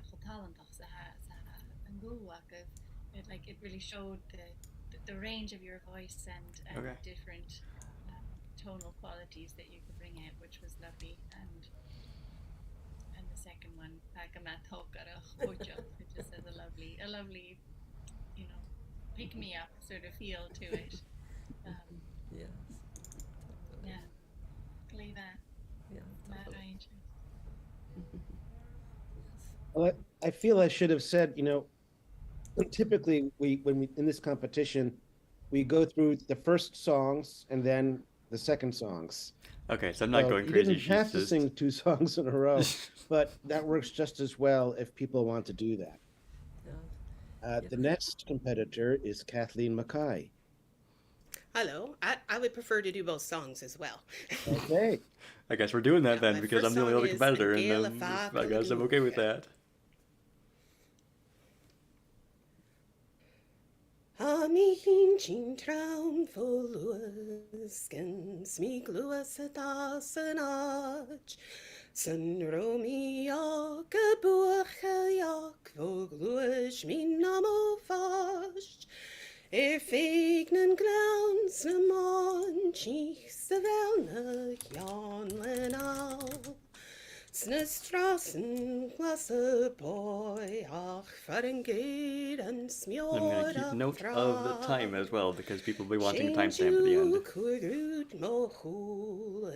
So talentach sa an gulwak of it, like it really showed the range of your voice and Okay. different tonal qualities that you could bring out, which was lovely. And the second one, Pagamat Hokara Hojo, it just has a lovely, pick me up sort of feel to it. Yes. Yeah, Gleva, Yeah. Matt Totally. Range. Well, I feel I should have said, typically when we in this competition, we go through the first songs and then the second songs. Okay, so I'm not So going you crazy. didn't have She's to just... sing 2 songs in a row, but that works just as well if people want to do that. Yeah. The next competitor is Kathleen Mackay. Hello. I would prefer to do both songs as well. Okay. I guess we're doing that Yeah, then my because first I'm the only song other is competitor, and Gael then Afa I guess I'm okay with Kalagoo. that. Mi hin chin traum volus, gens mi gluas a das an ach, san romi ag a buach a jak, vo gluas mi namo fast, fegnen glans na man, chich sa velna jan lenau. Sna strassen klasse boy, ach farengate and I'm smjord going to keep up note of the time fra. as well because people will be wanting a timestamp at the end. Kurut mo hul,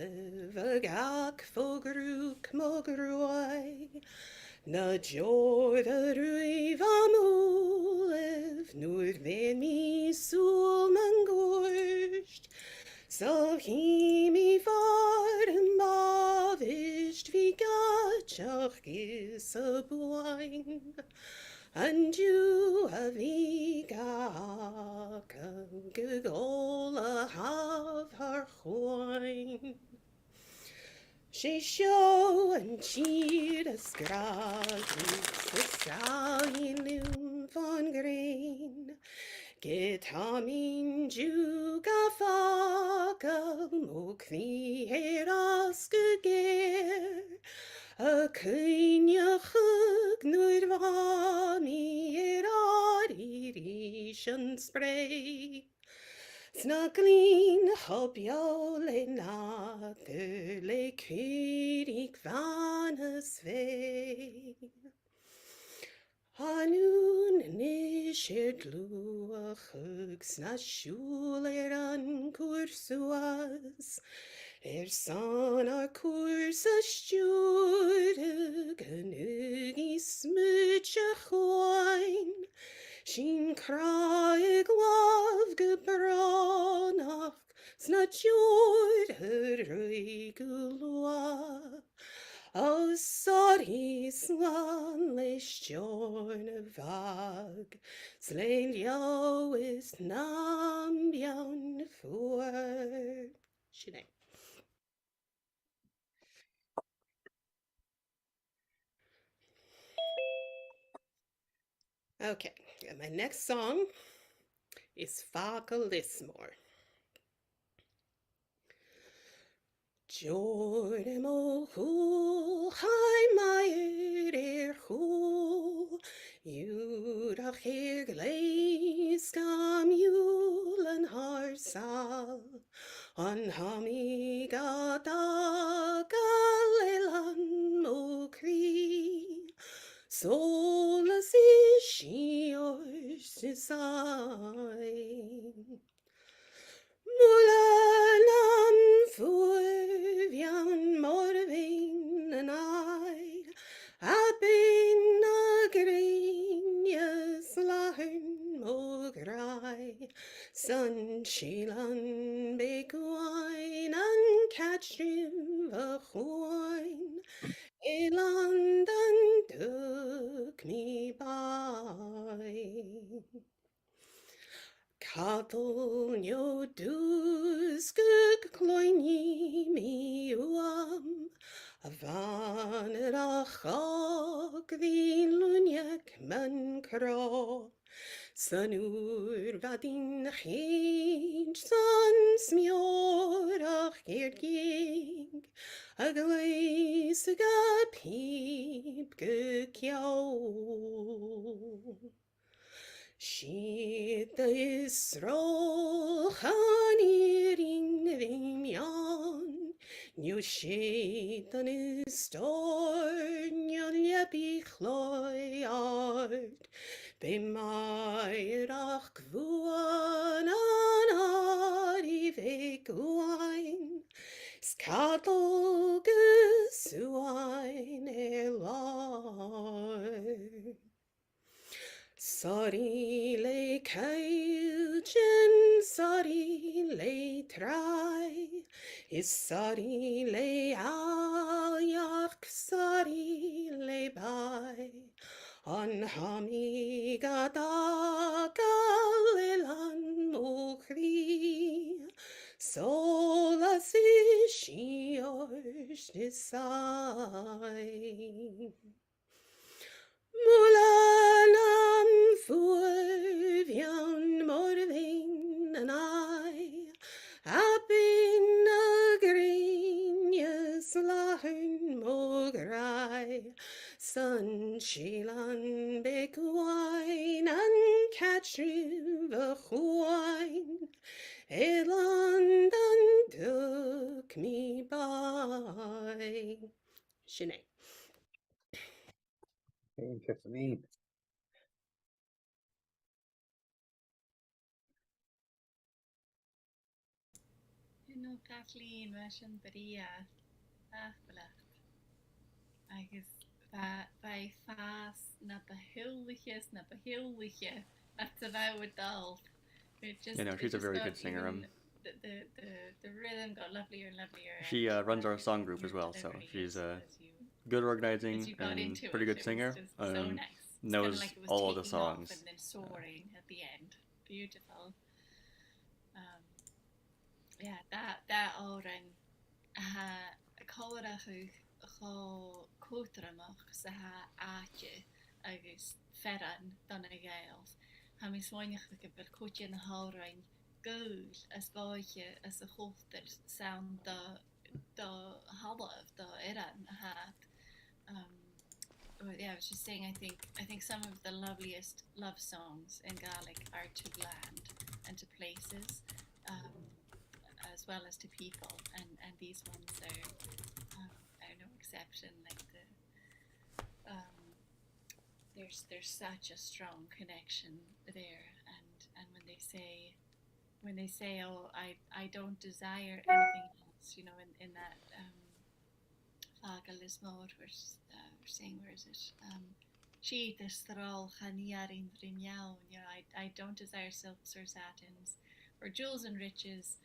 vagak fogruk mo gruai. Na jord a ruiv amulev, nur ven mi sul mangurst. So he mi varm avist vi gachach gis a boing. And you have gag gegola have her coin. She show and cheer a scratch, the stallion von green. Get hamin juga fagal, mokni heraske ger. A kunya chug nur vami eradirition spray. Snuggling hobjo le natter le kurik vanes vei. Hanun nishet luachug na schuler an kursuas. Son ar kurs a stjurde genugi smutje choin. Sin kraig lov gebranach sna jorde regulua. O sorry slan le stjorne vag, sleljo is nam bjørn for. Sinead. Okay, and my next song is Faga Lismore. Jordan o hul, hi my hul, Jurach gleis gam julen harsal, on hami gada galelan mo kri. Solas is yours design. Mulanam furvian morvin and I have been a green lahn mograi. Sun shilan bake wine and catch him a wine. London took me by. Cattle no dus gug cloyni mi Van yr achog ddyn lwniag man cro. Sanur vadin chyd san smiorach geirgig. A gleis y gapib gyciaw. Sheet is rochan irin vimian. New sheet on is storn yon lepi chloi art. Be mairach gvuan an ari ve gwain. Skadl gysuain elar. Sorry le kailjen, sorry le try. Is sorry le alyak, sorry le by. On hami gada galilan mokri. Solas is yours decide. Mulanan furvian morvin and I up in a green yes lahn mograi sun shilan big wine and catch the wine a London took me by. Sinead. Kathleen. No Kathleen was an bria afbelacht. Agus by fast na behulliges at the vow dal. She's a very good singer. The rhythm got lovelier and lovelier. She runs our song group as well, so she's good organizing and pretty good singer. So nice. Knows like all of the songs. And then soaring at the end. Beautiful. Yeah, that oren córachuch cho cótramach sa ha áte agus ferran dan a gaels. Ha mi swainach like a coach na hálrain gool as báiche as a holter sound the halav the eran hat. Yeah, I was just saying. I think some of the loveliest love songs in Gaelic are to land and to places, as well as to people, and these ones are no exception. Like there's such a strong connection there, and when they say, oh, I don't desire anything else, in that. Fagalismod, we're saying, where is it? She is thrall chaniarin drinyaun. I don't desire silks or satins or jewels and riches.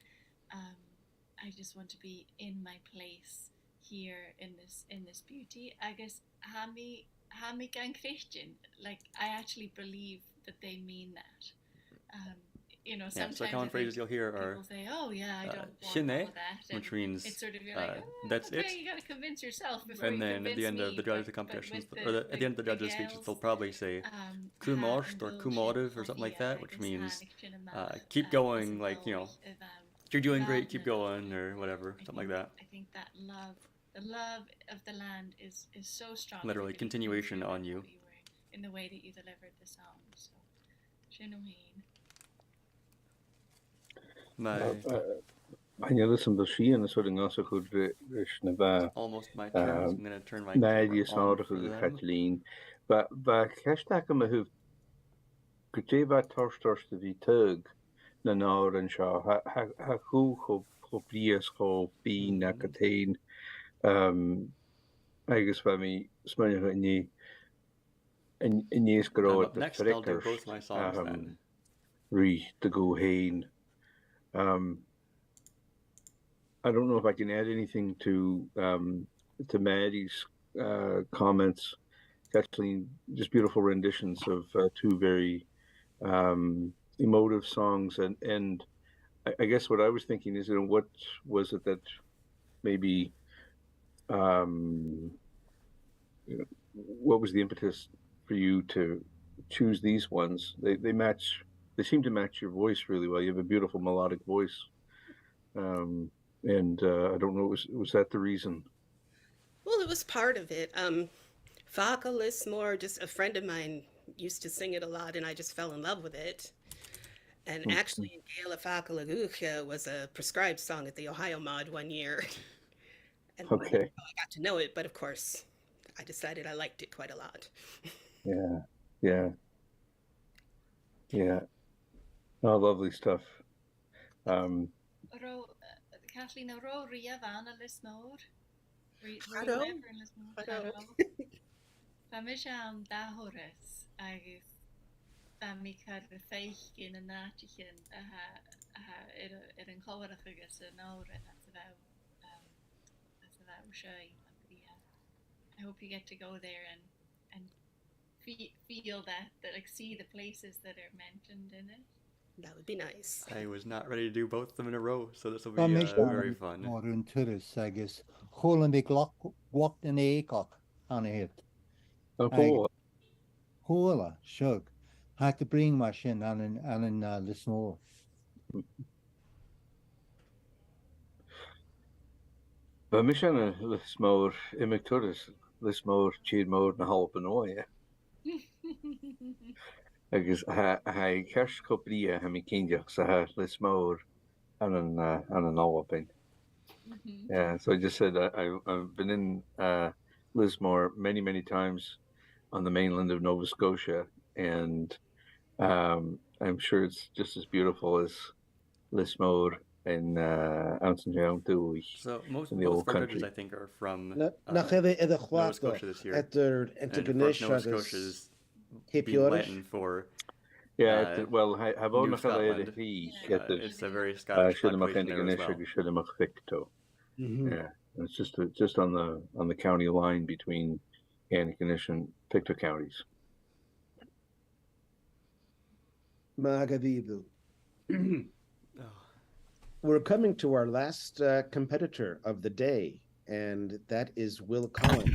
I just want to be in my place here in this beauty. I guess hami gan Christian. Like I actually believe that they mean that. Sometimes so common phrases you'll hear are people say, "Oh yeah, I don't want shine," all of that," which means it's sort of you're like, that's okay, it. You got to convince yourself before And you then at the end of the judges' competitions, or at the end of the judges' speeches, they'll probably say "kumosht" or "kumotiv" or something like that, which means keep going. Like you're doing great, keep going, or whatever, something like that. I think that the love of the land is so strong. Literally, continuation on you. In the way that you delivered the song. So, genuine. Listen to she and sort of also could almost my turn. I'm gonna turn my camera on for them. Kathleen, but hashtag ma who could you about torstors to be tug na nor and shaw ha who prius ho bean na Kathleen I guess for me smelling in yes grow at the next I'll do both my songs then. Re to go hain. I don't know if I can add anything to Maddie's comments. Kathleen, just beautiful renditions of two very emotive songs, and I guess what I was thinking is, what was it that maybe what was the impetus for you to choose these ones? They match. They seem to match your voice really well. You have a beautiful melodic voice, and I don't know. Was that the reason? Well, it was part of it. Faka Lismore, just a friend of mine used to sing it a lot, and I just fell in love with it. And actually, Gaela Faka Lagucha was a prescribed song at the Ohio Mod one year. And Okay. I got to know it, but of course, I decided I liked it quite a lot. Yeah. Oh, lovely stuff. Kathleen, ro ria van a lismór. Pardon? Famish am da horas agus famikar feich in a natichen an chlóach agus an ára that's about shy. I hope you get to go there and feel that like see the places that are mentioned in it. That would be nice. I was not ready to do both of them in a row, so this will be Famish very fun. Modern tourists, I guess. Cholan big walk in Acock on it. Oh, cool. Hola, shug. Had to bring my shin and the snow. But mission Lismore imicturus Lismore Cheedmore na Halpanoia. Agus ha kerst kopria ha mi kinjak sa ha Lismore and an Alwapin. Yeah, so I just said I've been in Lismore many times on the mainland of Nova Scotia, and I'm sure it's just as beautiful as Lismore in So most in the old judges, country. I think, are from Nova Nova Scotia this year. And of course, Nova Scotia is being Latin for well, New Scotland. It's a very Scottish population there as well. Yeah, it's just on the county line between Antigonish and Pictou counties. Magavivu. We're coming to our last competitor of the day, and that is Will Cullen.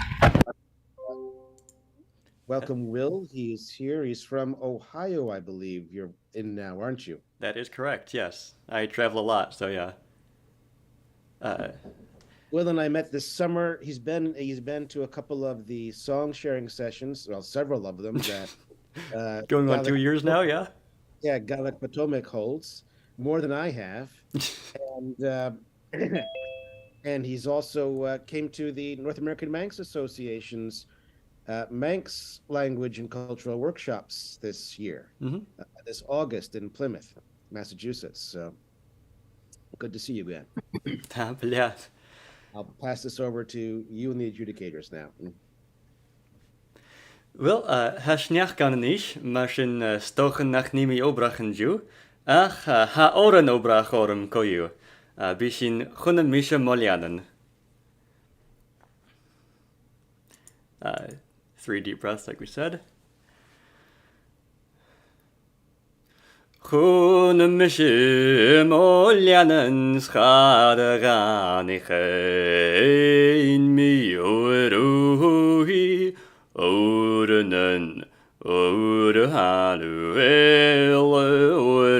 Welcome, Will. He's here. He's from Ohio, I believe. You're in now, aren't you? That is correct, yes. I travel a lot, so yeah. Will and I met this summer. He's been to a couple of the song sharing sessions, well, several of them that going on 2 years now, yeah? Yeah, Gallic Potomac holds more than I have. And he's also came to the North American Manx Association's Manx Language and Cultural Workshops this year, this August in Plymouth, Massachusetts. So good to see you again. Yeah. I'll pass this over to you and the adjudicators now. Wel, hasniach gan nish, mashin stochen nach nimi obrachen ju, ach ha oren obrach orem koyu, bishin chunne misha molyanen. 3 deep breaths, like we said. Chunne misha molyanen schade ganichein mi oruhi. Orenen, Orehalu,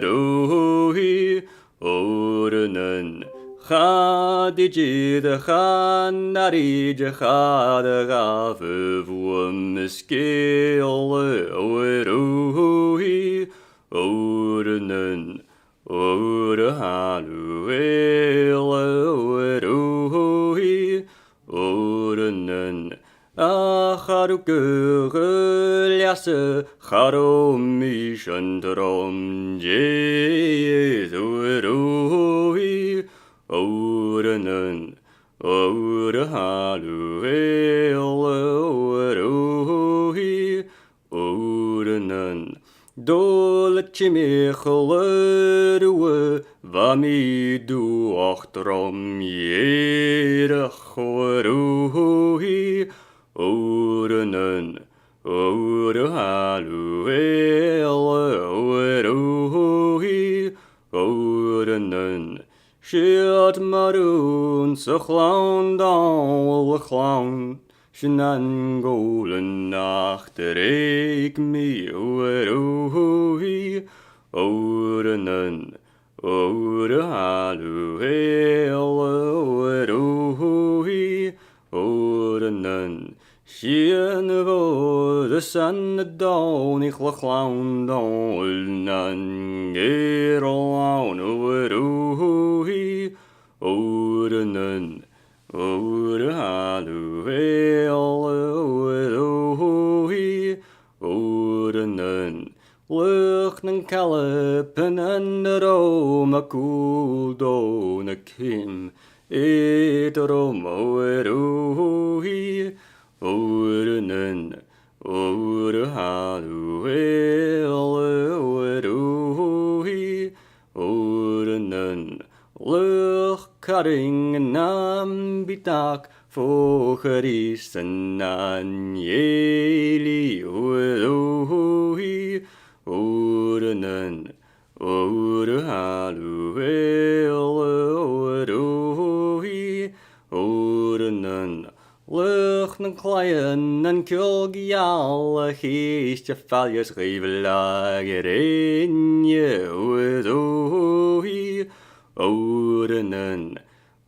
Oruhi, Orenen, Khadiji the Khanari, Jahada Gavum, Skill, Oruhi, Orenen, Orehalu, Oruhi, Orenen. Acharukulyase charomi shandrom jezuruhi orenen orahalu eluruhi orenen dolchimichleruwe vamidu achtrom yerechoruhi Orenen, Orahalu, Eluruhi, Orenen, Siad maroon sa chlán dáil a chlán, sin an ggólan nach de réig mi uaróí, óranan, óra halú héala uaróí, óranan, sian bhód a san na dánig le chlán dáil nan géir lán uaróí, óranan, óra halú héala uaróí, óranan, luch nan calapan an rom a cúdó na kim, rom uaróí, óranan, óra halú héala uaróí, óranan, luch caring nam bitach fócharis an an yéli uaróí, óranan, óra halú héala uaróí, óranan, luch nan clayan an cilgial a chiste fallias rivelag rénje uaróí, óranan,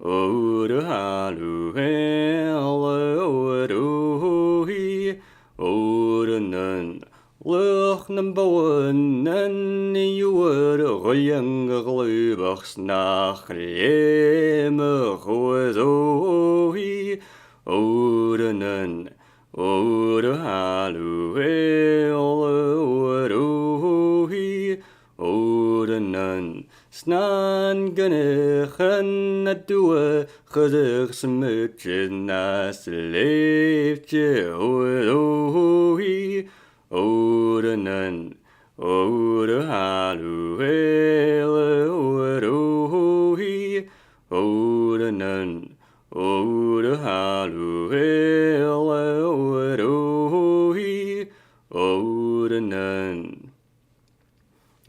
óra halú héala uaróí, óranan, luch nan boan an iúar ghuiang glúbachs nach léimech uaróí, óranan, óra halú héala uaróí, óranan, snan gannechan na dua chudach smutchin nas leifte uaróí, óranan, óra halú héala uaróí, óranan, óra halú héala uaróí, óranan.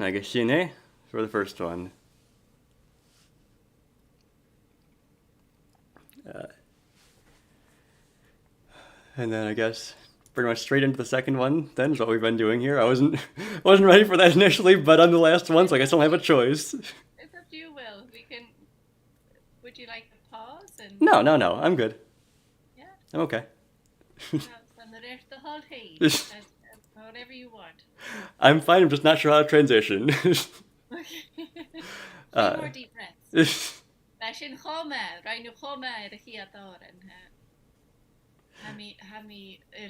I guess Shine for the first one. And then I guess pretty much straight into the second one then is what we've been doing here. I wasn't ready for that initially, but I'm the last one, so I guess I don't have a choice. It's up to you, Will. We can. Would you like to pause and? No, I'm good. Yeah. I'm okay. Whatever you want. I'm fine, I'm just not sure how to transition. Okay. More deep breaths. Sin choma, rhaid nhw choma ar y chiador yn hami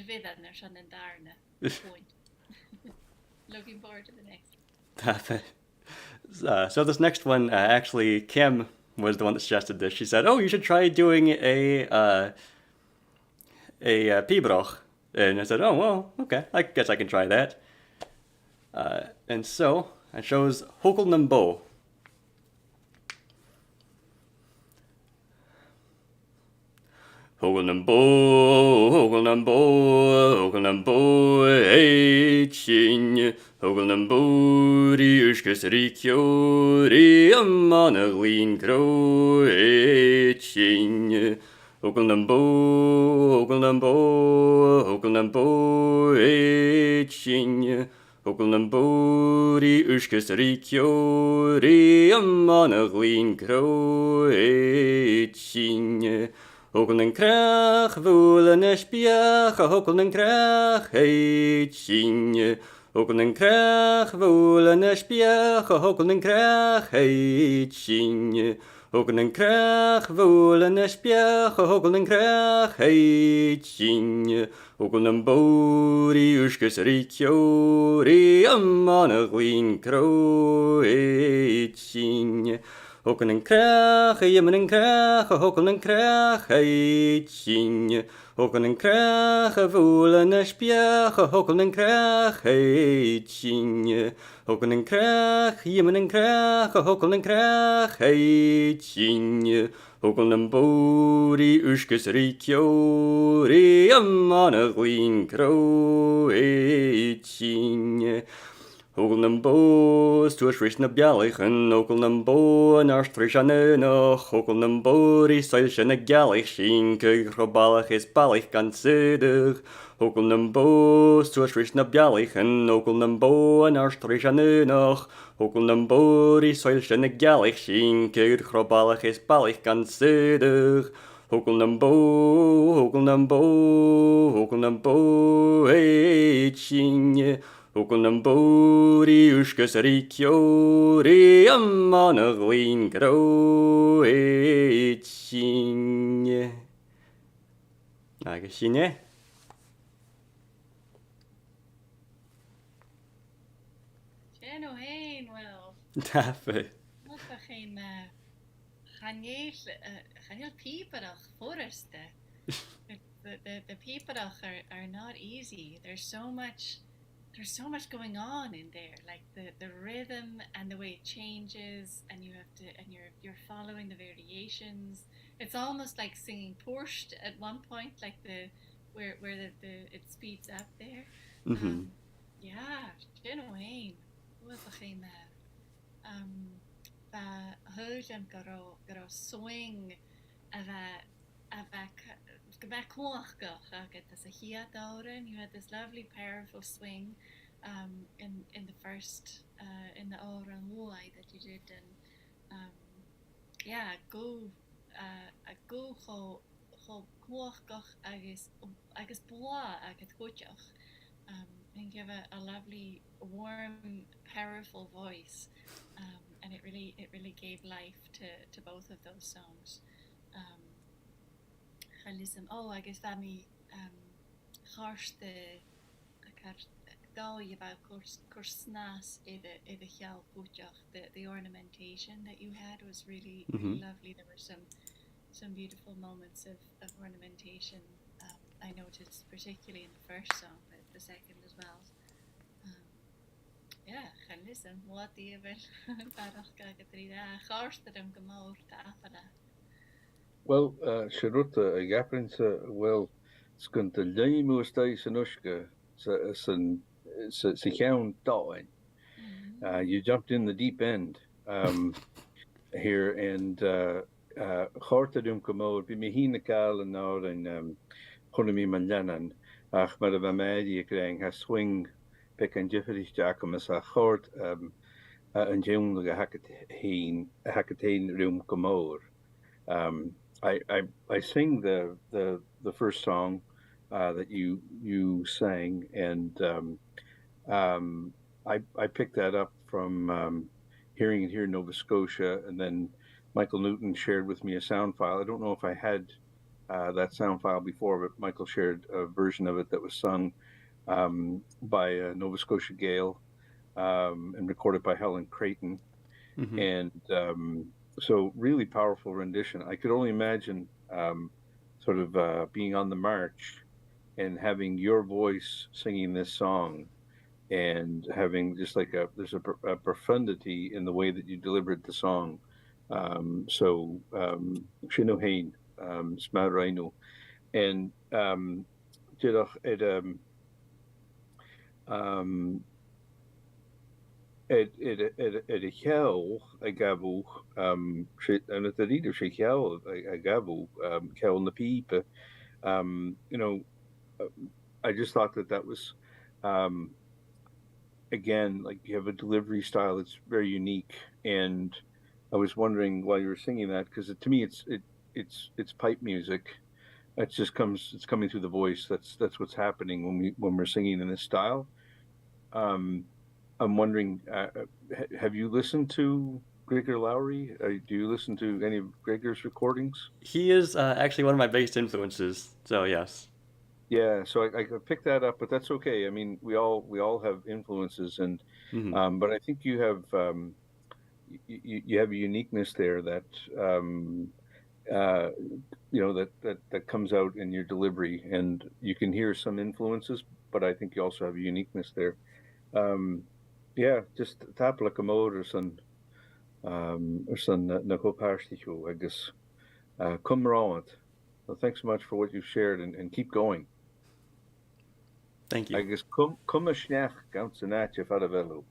vidan ar sin yn darna. Point. Looking forward to the next. So this next one, actually, Kim was the one that suggested this. She said, "Oh, you should try doing a pibroch." And I said, "Oh, well, okay, I guess I can try that." And so I chose Hokul Nambo. Hokul Nambo, Eichin, Hokul Nambo, Riushkas Rikyo, Riamanaglin Crow, Eichin. Hokul Nambo, Eichin, Hokul Nambo, Riushkas Rikyo, Riamanaglin Crow, Eichin. Hokul nan krach, voelen espiach, hokul nan krach, heitjin. Hokul nan krach, voelen espiach, hokul nan krach, heitjin. Hokul nan krach, voelen espiach, hokul nan krach, heitjin. Hokul nan bori, uskes rikjo, riamanaglin kro, heitjin. Hokul nan krach, jemen nan krach, hokul nan krach, heitjin. Hokul nan krach, voelen espiach, hokul nan krach, heitjin. Hokul nan krach, jemen nan krach, hokul nan krach, heitjin. Hokul nan bori, uskes rikjo, riamanaglin kro, heitjin. Hogel nam bos, tu shrish na bialichen, hogel nam bo, an arstrish an noch, hogel nam bori, soilsche na galich, schinke, grobalach is balich gan sider. Hogel nam bos, tu shrish na bialichen, hogel nam bo, an arstrish an noch, hogel nam bori, soilsche na galich, schinke, grobalach is balich gan sider. Hogel nam bo, hogel nam bo, hogel nam bo, hey, chinje. Hogel nam bori uskes rikjo, re ammaner lin gro etjinje. Nageshinje. Jen o'Hain, Will. Dafe. Wat geen ganeel pieperach foreste. The pieperach are not easy. There's so much going on in there, like the rhythm and the way it changes, and you're following the variations. It's almost like singing Porsche at one point, like where it speeds up there. Yeah, Jen O'Hain. Was a geen Hugem go swing back as a and you had this lovely powerful swing in the first in the Oran Wai that you did, and yeah, go cuachgach agus bua agus gochach. And give a lovely, warm, powerful voice, and it really gave life to both of those songs. Listen, I guess that me harsh the about course snas the hjal the ornamentation that you had was really lovely. There were some beautiful moments of ornamentation. I noticed particularly in the first song, but the second as well. Yeah, gaan listen. Wat die wel barach gagadrida garsterdem gemoord afada. Well, Sharuta, a gaprins, well, skunt de leimu stais en ushka, se count doin. You jumped in the deep end here, and garsterdem gemoord, be me heen kal en nou en Honemi Manjanan, ach, maar de media krijgen haar swing, pek en Jeffrey Jacobus, haar hoort een jonge hacket heen room commode. I sing the first song that you sang, and I picked that up from hearing it here in Nova Scotia, and then Michael Newton shared with me a sound file. I don't know if I had that sound file before, but Michael shared a version of it that was sung by Nova Scotia Gale and recorded by Helen Creighton. And so really powerful rendition. I could only imagine sort of being on the march and having your voice singing this song, and having just like there's a profundity in the way that you delivered the song. So Shinohain, Smadrainu, and it hell a gabu and at the leader she hell a gabu hell in the peep. I just thought that was again, like, you have a delivery style that's very unique, and I was wondering while you were singing that, because to me it's pipe music. It's coming through the voice. That's what's happening when we're singing in this style. I'm wondering, have you listened to Gregor Lowry? Do you listen to any of Gregor's recordings? He is actually one of my biggest influences. So yes. Yeah, so I picked that up, but that's okay. I mean, we all have influences, and but I think you have you have a uniqueness there that that comes out in your delivery, and you can hear some influences, but I think you also have a uniqueness there. Yeah, just tap like a mode or some na coparsticho, I guess. Come around. Well, thanks so much for what you've shared, and keep going. Thank you. I guess come a snach ganz natje fadavelo.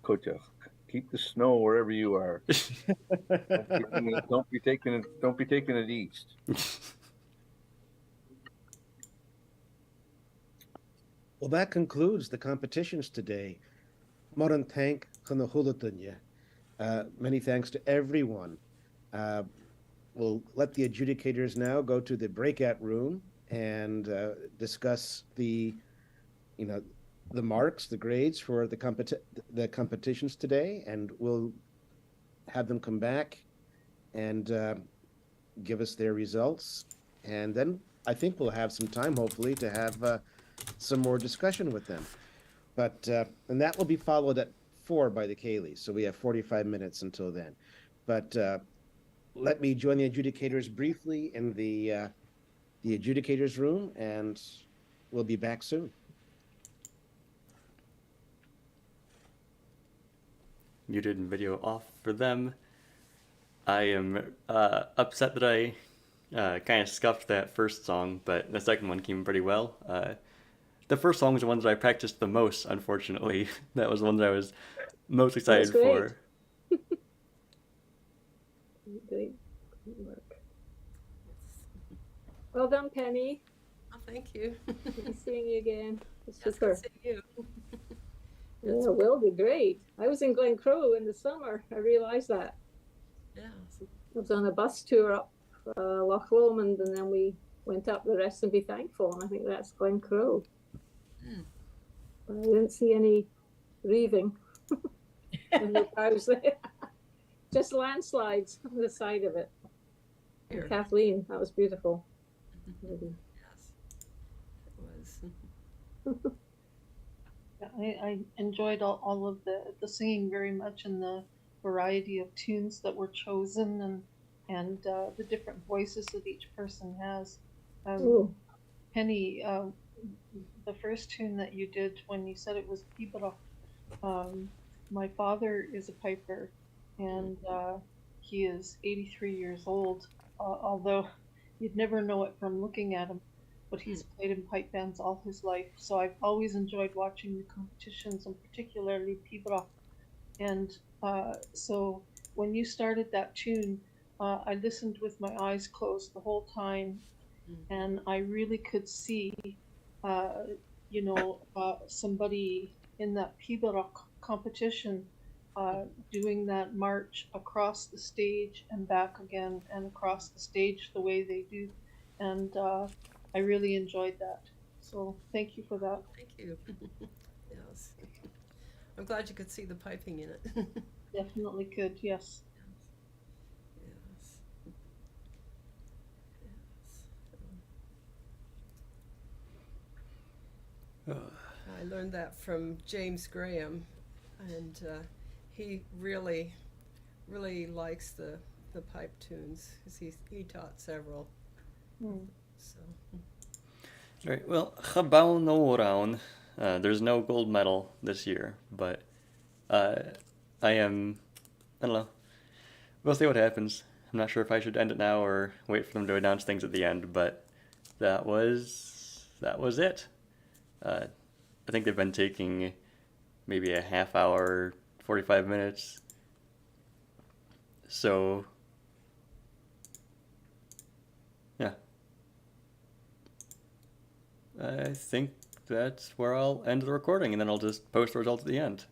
Kotach, keep the snow wherever you are. Don't be taking it east. Well, that concludes the competitions today. Moran tank many thanks to everyone. We'll let the adjudicators now go to the breakout room and discuss the marks, the grades for the competitions today, and we'll have them come back and give us their results. And then I think we'll have some time, hopefully, to have some more discussion with them. But and that will be followed at 4 by the Kayleys, so we have 45 minutes until then. But let me join the adjudicators briefly in the adjudicators room, and we'll be back soon. Muted and video off for them. I am upset that I kind of scuffed that first song, but the second one came pretty well. The first song was the one that I practiced the most, unfortunately. That was the one that I was most excited for. Great work. Well done, Penny. Oh, thank you. Good to seeing you again. It's Yes, super. good to see you. Yeah, will be great. I was in Glencroe in the summer. I realized that. Yeah. I was on a bus tour up Loch Lomond, and then we went up the rest and Be Thankful, and I think that's Glencroe. But I didn't see any reeving when I was there. Just landslides on the side of it. And Kathleen, that was beautiful. Yes, it was. I enjoyed all of the singing very much, and the variety of tunes that were chosen, and the different voices that each person has. Penny, the first tune that you did when you said it was Pibroch, my father is a piper, and he is 83 years old, although you'd never know it from looking at him, but he's played in pipe bands all his life. So I've always enjoyed watching the competitions, and particularly Pibroch. And so when you started that tune, I listened with my eyes closed the whole time, and I really could see, somebody in that Pibroch competition doing that march across the stage and back again, and across the stage the way they do. And I really enjoyed that. So thank you for that. Thank you. Yes. I'm glad you could see the piping in it. Definitely could, yes. Yes. Yes. I learned that from James Graham, and he really likes the pipe tunes, because he taught several. So. All right. Well, Chabal no round. There's no gold medal this year, but I don't know. We'll see what happens. I'm not sure if I should end it now or wait for them to announce things at the end, but that was it. I think they've been taking maybe a half hour, 45 minutes. So, yeah. I think that's where I'll end the recording, and then I'll just post the results at the end.